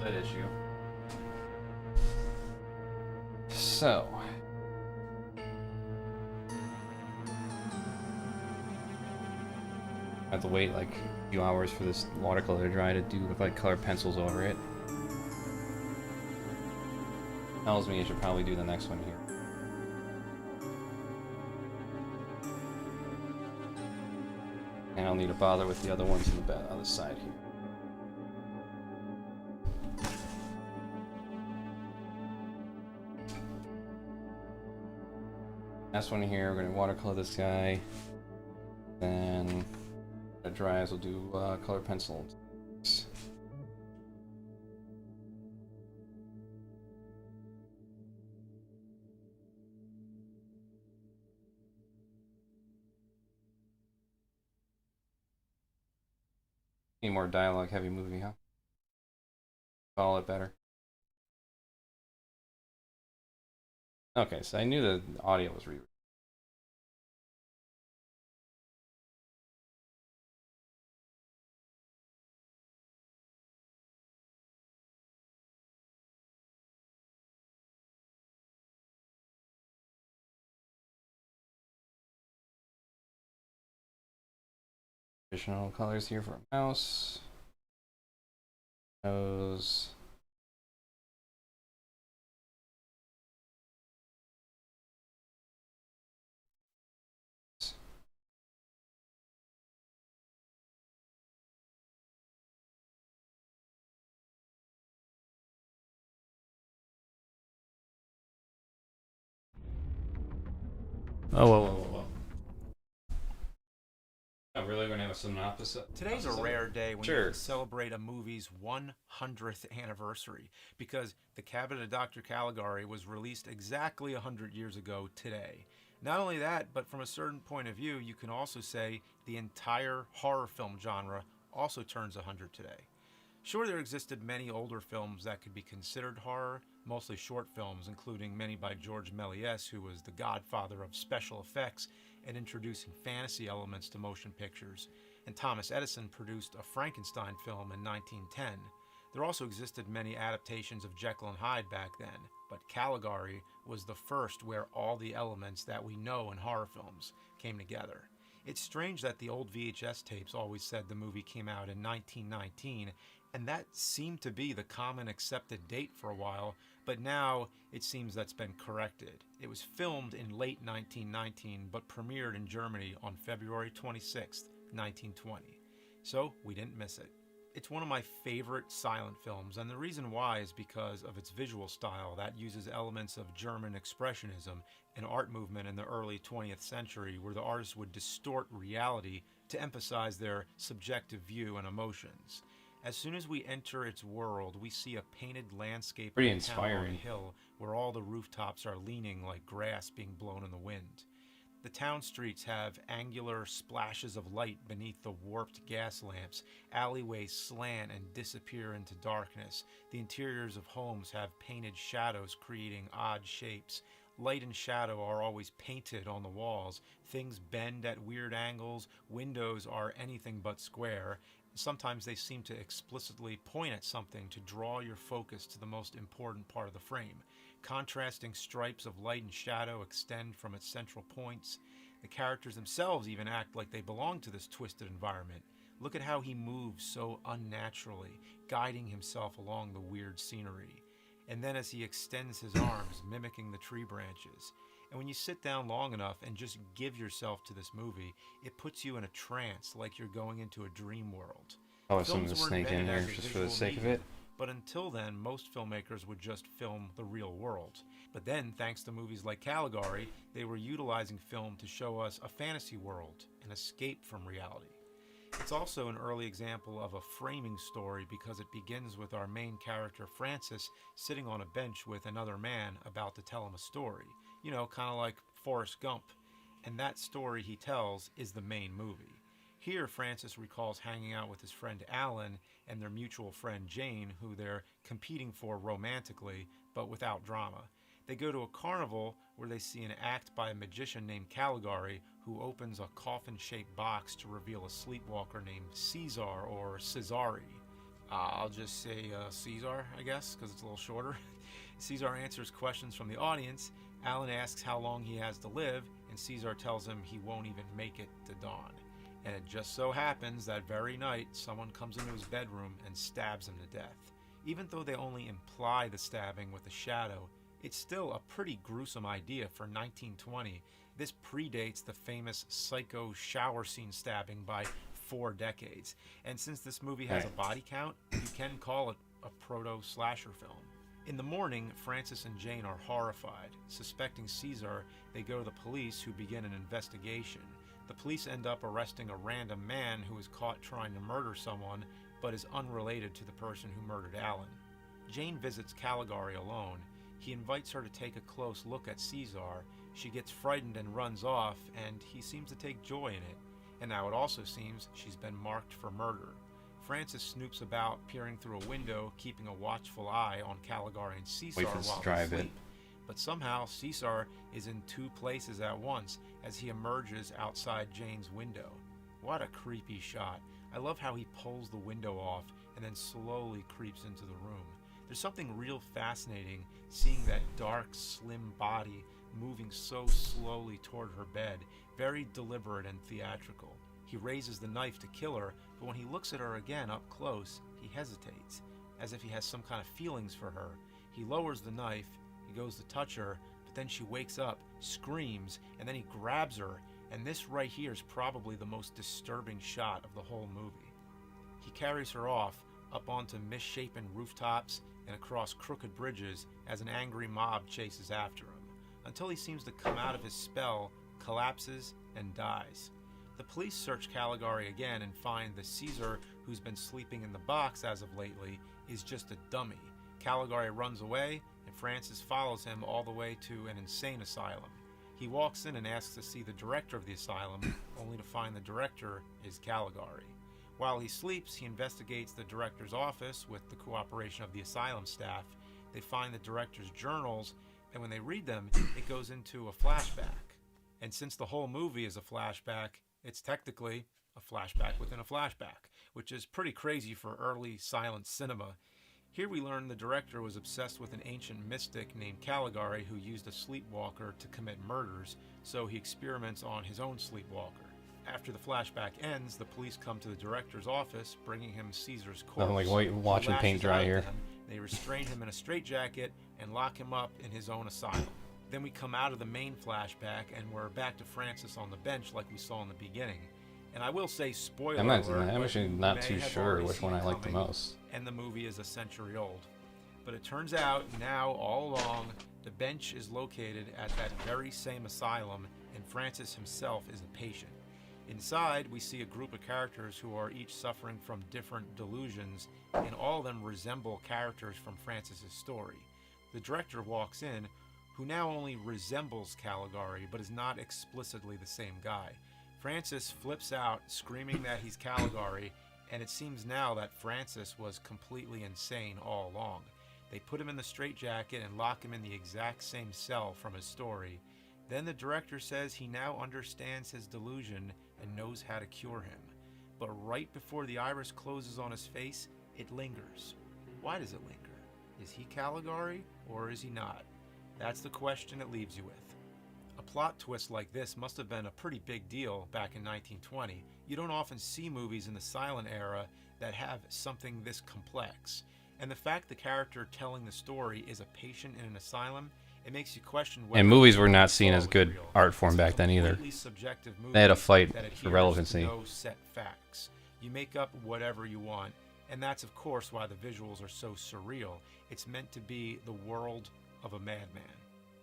that issue. So. I have to wait like a few hours for this watercolor to dry to do with like colored pencils over it. Tells me I should probably do the next one here. And I'll need to bother with the other ones on the other side here. Last one here, we're going to watercolor this guy. Then, when it dries, we'll do color pencil. Need more dialogue heavy movie, huh? Follow it better. Okay, so I knew the audio was re. Additional colors here for a mouse. Nose. Oh, whoa. I'm really going to have a synopsis. Today's a rare day when Sure. you can celebrate a movie's 100th anniversary, because The Cabinet of Dr. Caligari was released exactly 100 years ago today. Not only that, but from a certain point of view, you can also say the entire horror film genre also turns 100 today. Sure, there existed many older films that could be considered horror, mostly short films, including many by George Méliès, who was the godfather of special effects and introducing fantasy elements to motion pictures, and Thomas Edison produced a Frankenstein film in 1910. There also existed many adaptations of Jekyll and Hyde back then, but Caligari was the first where all the elements that we know in horror films came together. It's strange that the old VHS tapes always said the movie came out in 1919, and that seemed to be the common accepted date for a while, but now it seems that's been corrected. It was filmed in late 1919, but premiered in Germany on February 26, 1920. So we didn't miss it. It's one of my favorite silent films, and the reason why is because of its visual style that uses elements of German expressionism, an art movement in the early 20th century where the artists would distort reality to emphasize their subjective view and emotions. As soon as we enter its world, we see a painted landscape Pretty of a town on a inspiring. hill where all the rooftops are leaning like grass being blown in the wind. The town streets have angular splashes of light beneath the warped gas lamps. Alleyways slant and disappear into darkness. The interiors of homes have painted shadows creating odd shapes. Light and shadow are always painted on the walls. Things bend at weird angles. Windows are anything but square. Sometimes they seem to explicitly point at something to draw your focus to the most important part of the frame. Contrasting stripes of light and shadow extend from its central points. The characters themselves even act like they belong to this twisted environment. Look at how he moves so unnaturally, guiding himself along the weird scenery. And then as he extends his arms, mimicking the tree branches. And when you sit down long enough and just give yourself to this movie, it puts you in a trance like you're going into a dream world. Oh, some of Films the were snake in invented there as a just for the visual sake of medium, it. but until then, most filmmakers would just film the real world. But then, thanks to movies like Caligari, they were utilizing film to show us a fantasy world, an escape from reality. It's also an early example of a framing story because it begins with our main character, Francis, sitting on a bench with another man about to tell him a story. You know, kind of like Forrest Gump. And that story he tells is the main movie. Here, Francis recalls hanging out with his friend Alan and their mutual friend Jane, who they're competing for romantically, but without drama. They go to a carnival where they see an act by a magician named Caligari, who opens a coffin-shaped box to reveal a sleepwalker named Caesar or Cesare. I'll just say Caesar, I guess, because it's a little shorter. Caesar answers questions from the audience. Alan asks how long he has to live, and Caesar tells him he won't even make it to dawn. And it just so happens that very night, someone comes into his bedroom and stabs him to death. Even though they only imply the stabbing with a shadow, it's still a pretty gruesome idea for 1920. This predates the famous Psycho shower scene stabbing by 4 decades. And since this movie has a body count, you can call it a proto-slasher film. In the morning, Francis and Jane are horrified. Suspecting Caesar, they go to the police, who begin an investigation. The police end up arresting a random man who is caught trying to murder someone, but is unrelated to the person who murdered Alan. Jane visits Caligari alone. He invites her to take a close look at Caesar. She gets frightened and runs off, and he seems to take joy in it. And now it also seems she's been marked for murder. Francis snoops about, peering through a window, keeping a watchful eye on Caligari and Caesar while they sleep. But somehow Caesar is in 2 places at once as he emerges outside Jane's window. What a creepy shot. I love how he pulls the window off and then slowly creeps into the room. There's something real fascinating seeing that dark, slim body moving so slowly toward her bed, very deliberate and theatrical. He raises the knife to kill her, but when he looks at her again up close, he hesitates, as if he has some kind of feelings for her. He lowers the knife, he goes to touch her, but then she wakes up, screams, and then he grabs her, and this right here is probably the most disturbing shot of the whole movie. He carries her off, up onto misshapen rooftops and across crooked bridges as an angry mob chases after him, until he seems to come out of his spell, collapses, and dies. The police search Caligari again and find the Caesar who's been sleeping in the box as of lately is just a dummy. Caligari runs away, and Francis follows him all the way to an insane asylum. He walks in and asks to see the director of the asylum, only to find the director is Caligari. While he sleeps, he investigates the director's office with the cooperation of the asylum staff. They find the director's journals, and when they read them, it goes into a flashback. And since the whole movie is a flashback, it's technically a flashback within a flashback, which is pretty crazy for early silent cinema. Here we learn the director was obsessed with an ancient mystic named Caligari who used a sleepwalker to commit murders, so he experiments on his own sleepwalker. After the flashback ends, the police come to the director's office, bringing him Caesar's corpse. I'm like watching paint dry here. They restrain him in a straitjacket and lock him up in his own asylum. Then we come out of the main flashback and we're back to Francis on the bench like we saw in the beginning. And I will say, spoiler alert, I'm actually not too sure which one I like the most. And the movie is a century old. But it turns out now, all along, the bench is located at that very same asylum, and Francis himself is a patient. Inside, we see a group of characters who are each suffering from different delusions, and all of them resemble characters from Francis's story. The director walks in, who now only resembles Caligari, but is not explicitly the same guy. Francis flips out, screaming that he's Caligari, and it seems now that Francis was completely insane all along. They put him in the straitjacket and lock him in the exact same cell from his story. Then the director says he now understands his delusion and knows how to cure him. But right before the iris closes on his face, it lingers. Why does it linger? Is he Caligari, or is he not? That's the question it leaves you with. A plot twist like this must have been a pretty big deal back in 1920. You don't often see movies in the silent era that have something this complex. And the fact the character telling the story is a patient in an asylum, it makes you question whether... And movies were not seen as good art form back then either. They had a fight for relevancy. No set facts. You make up whatever you want, and that's of course why the visuals are so surreal. It's meant to be the world of a madman.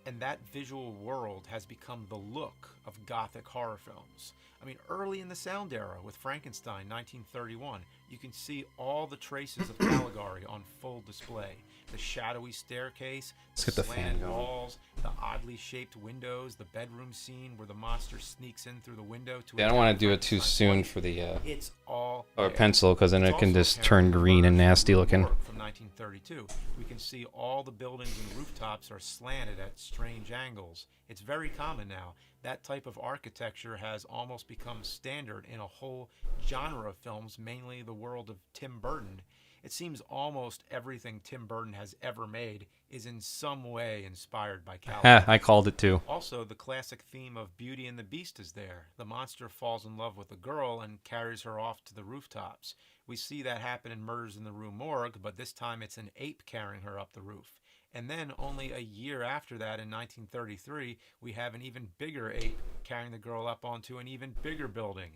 And that visual world has become the look of Gothic horror films. I mean, early in the sound era with Frankenstein, 1931, you can see all the traces of Caligari on full display. The shadowy staircase, the slanted walls, the oddly shaped windows, the bedroom scene where the monster sneaks in through the window. I don't want to do it too soon for the it's all pencil, because then it can just turn green and nasty looking. From 1932, we can see all the buildings and rooftops are slanted at strange angles. It's very common now. That type of architecture has almost become standard in a whole genre of films, mainly the world of Tim Burton. It seems almost everything Tim Burton has ever made is in some way inspired by Caligari. I called it too. Also, the classic theme of Beauty and the Beast is there. The monster falls in love with a girl and carries her off to the rooftops. We see that happen in Murders in the Rue Morgue, but this time it's an ape carrying her up the roof. And then only a year after that, in 1933, we have an even bigger ape carrying the girl up onto an even bigger building.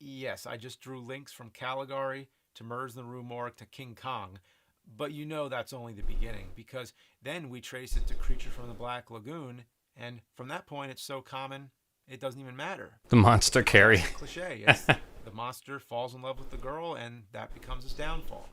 Yes, I just drew links from Caligari to Murders in the Rue Morgue to King Kong, but you know that's only the beginning, because then we trace it to Creature from the Black Lagoon, and from that point it's so common it doesn't even matter. The monster carry. Cliche. It's the monster falls in love with the girl, and that becomes his downfall.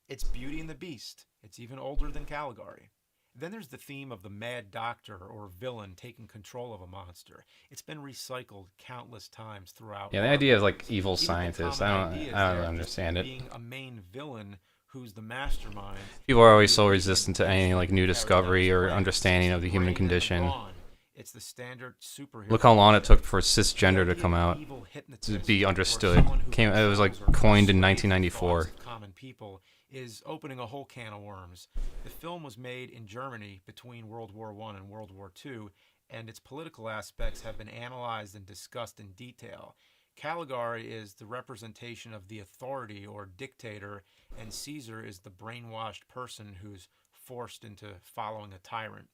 It's Beauty and the Beast. It's even older than Caligari. Then there's the theme of the mad doctor or villain taking control of a monster. It's been recycled countless times throughout. Yeah, the idea of like evil Even the scientists. common I idea is don't there, understand just it. being a main villain who's the mastermind. People are always so resistant to any like new discovery or understanding of the human Brain and condition. brawn. It's the standard superhero. Look how long it took for The cisgender to idea come of out evil to hypnotist be or understood. someone who It was like controls or coined in persuades the 1994. thoughts of common people is opening a whole can of worms. The film was made in Germany between World War I and World War II, and its political aspects have been analyzed and discussed in detail. Caligari is the representation of the authority or dictator, and Caesar is the brainwashed person who's forced into following a tyrant.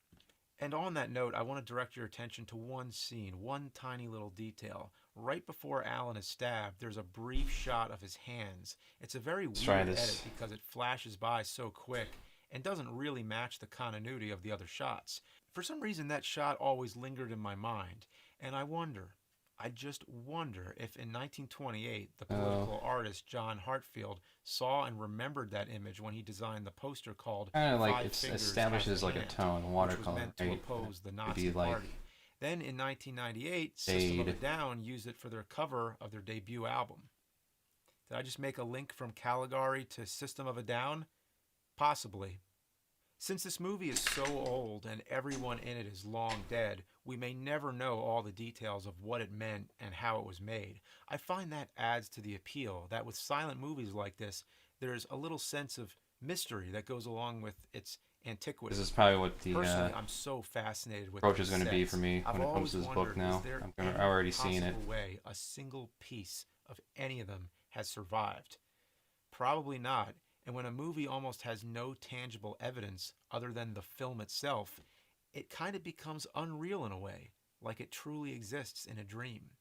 And on that note, I want to direct your attention to one scene, one tiny little detail. Right before Alan is stabbed, there's a brief shot of his hands. It's a very try weird this. edit because it flashes by so quick and doesn't really match the continuity of the other shots. For some reason, that shot always lingered in my mind, and I just wonder if in 1928, the political artist John Hartfield saw and remembered that image when he designed the poster called Kind of like Five it Fingers establishes Has a like a Hand, tone, which was watercolor, meant to right? oppose the Could Nazi be like Party. Then in 1998, System of a shade. Down used it for their cover of their debut album. Did I just make a link from Caligari to System of a Down? Possibly. Since this movie is so old and everyone in it is long dead, we may never know all the details of what it meant and how it was made. I find that adds to the appeal, that with silent movies like this, there's a little sense of mystery that goes along with its antiquity. This is probably what the Personally, I'm so fascinated with approach the is going to be sets. for me I've when it comes always to this book wondered, now. is there I'm any already seeing it. possible way a single piece of any of them has survived? Probably not. And when a movie almost has no tangible evidence other than the film itself, it kind of becomes unreal in a way, like it truly exists in a dream.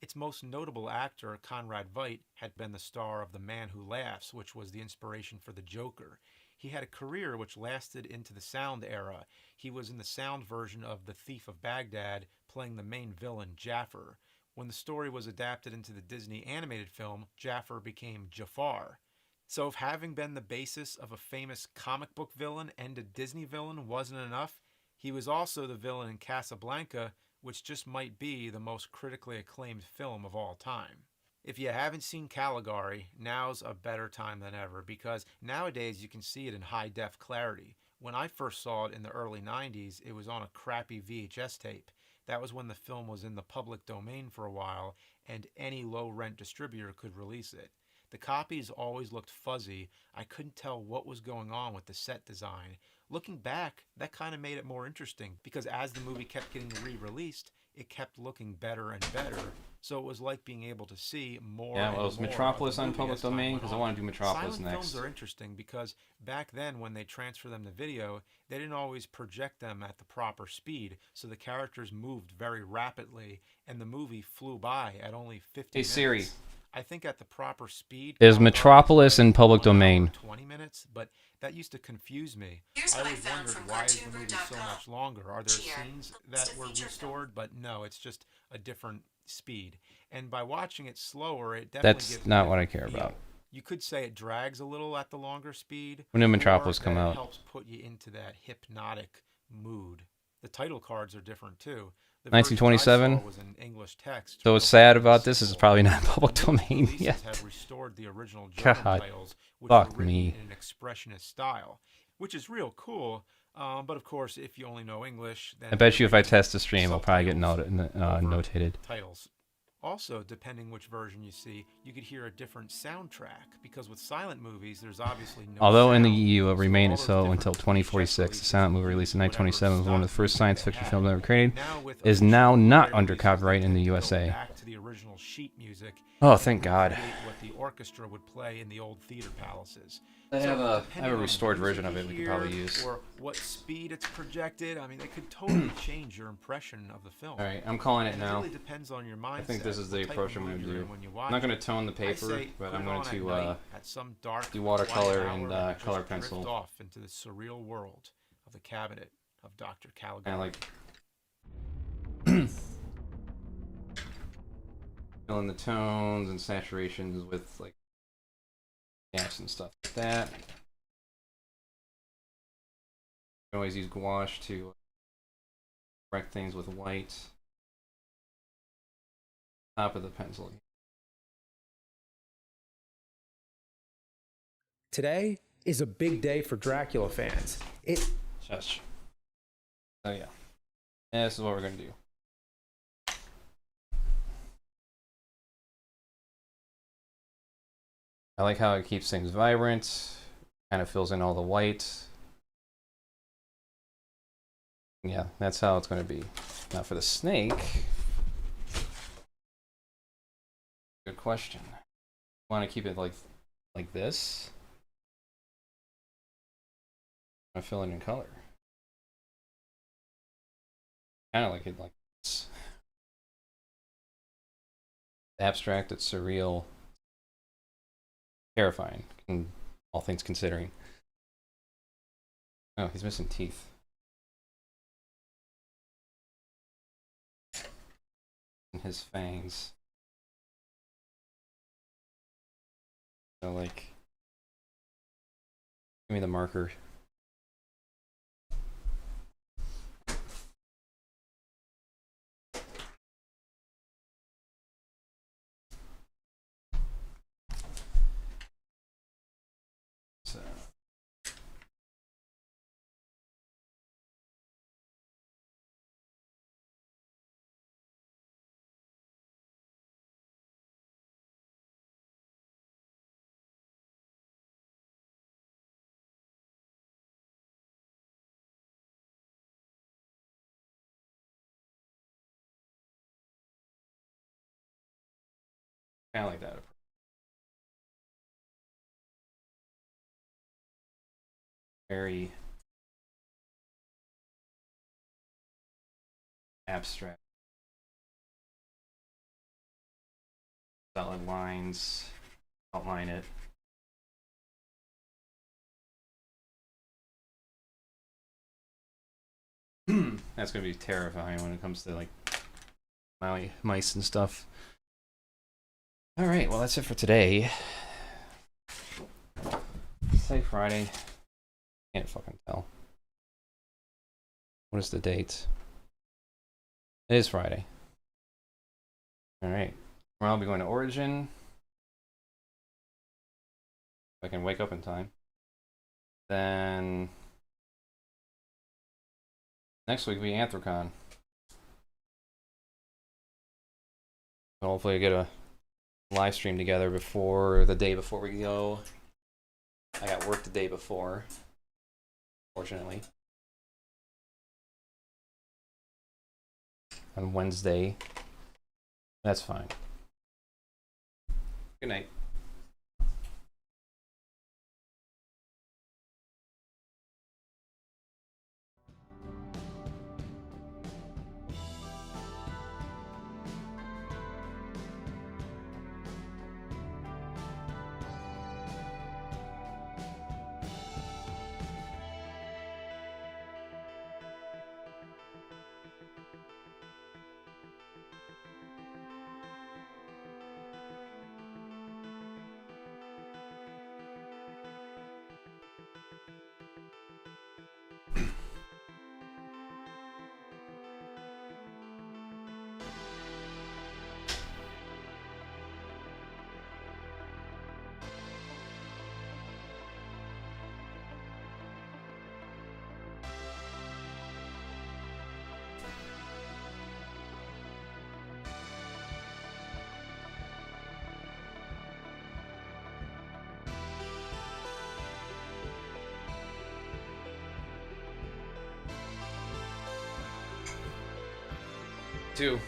Its most notable actor, Conrad Veidt, had been the star of The Man Who Laughs, which was the inspiration for the Joker. He had a career which lasted into the sound era. He was in the sound version of The Thief of Baghdad, playing the main villain, Jafar. When the story was adapted into the Disney animated film, Jafar became Jafar. So if having been the basis of a famous comic book villain and a Disney villain wasn't enough, he was also the villain in Casablanca, which just might be the most critically acclaimed film of all time. If you haven't seen Caligari, now's a better time than ever, because nowadays you can see it in high-def clarity. When I first saw it in the early 90s, it was on a crappy VHS tape. That was when the film was in the public domain for a while, and any low-rent distributor could release it. The copies always looked fuzzy. I couldn't tell what was going on with the set design. Looking back, that kind of made it more interesting, because as the movie kept getting re-released, it kept looking better and better. So it was like being able to see more. Yeah, and well, is more Metropolis of the on movie public as time domain? went Because I on. want to do Metropolis Silent next. films are interesting because back then, when they transfer them to video, they didn't always project them at the proper speed, so the characters moved very rapidly, and the movie flew by at only 50 Hey minutes. Siri, I think at the proper speed. is Caligari Metropolis in public 1 hour, domain? 20 minutes, but that used to confuse me. Here's I what I always found wondered, from why is the movie so cartoonbird.com. much longer? Are there Cheer. scenes that It's a were feature restored? But no, it's just a different speed. And by watching it slower, it definitely That's gives not a what I different care about. feel. You could say it drags a little at the longer speed. When did Metropolis or come that it out? helps put you into that hypnotic mood. The title cards are different too. The 1927? versions I saw was in English text. So what's real sad quick about and this is it's simple. probably not in public The newest domain releases yet. have restored the original German God, titles, which fuck were written me. in an expressionist style, which is real cool. But of course, if you only know English, then I bet you if I reading test the stream, I'll probably get subtitles over notated. titles. Also, depending which version you see, you could hear a different soundtrack, because with silent movies, there's obviously no Although in the sound, EU it so remained all those so different until VHS 2046, the releases silent movie use released in whatever 1927 was one of the stock first music science they fiction had. films ever created, Now with is official now not Blu-ray under releases, copyright they in the tend to go USA. back to the original sheet music Oh, and thank God. recreate what the orchestra would play in the old theater palaces. I have a depending on the restored music version of you it we could probably hear use. or what speed it's projected, I mean, they could totally change your impression of the film. Alright, I'm calling it And now. It really depends on your mindset. I think this is the what type approach of I'm going mood to you're do. in when you I'm watch not going it. to tone the I paper, say but put I'm it going on at to night at some dark, do watercolor quiet and hour and color just pencil. drift off into the surreal world of the cabinet of Dr. Caligari. Kind of like filling the tones and saturations with like gaps and stuff like that. You can always use gouache to correct things with white. Top of the pencil. Today is a big day for Dracula fans. Shush. Oh yeah. And this is what we're gonna do. I like how it keeps things vibrant, kind of fills in all the white. Yeah, that's how it's gonna be. Now for the snake. Good question. Want to keep it like this? I fill it in color. Kind of like it like this. Abstract, it's surreal, terrifying, all things considering. Oh, he's missing teeth. And his fangs. So like, give me the marker. So. Kind of like that. Very abstract. Solid lines. Outline it. That's gonna be terrifying when it comes to like mice and stuff. All right, well that's it for today. Say Friday. Can't fucking tell. What is the date? It is Friday. All right. Tomorrow I'll be going to Origin. If I can wake up in time. Then next week will be Anthrocon. So hopefully I get a live stream together before the day before we go. I got work the day before, fortunately. On Wednesday. That's fine. Good night. 2.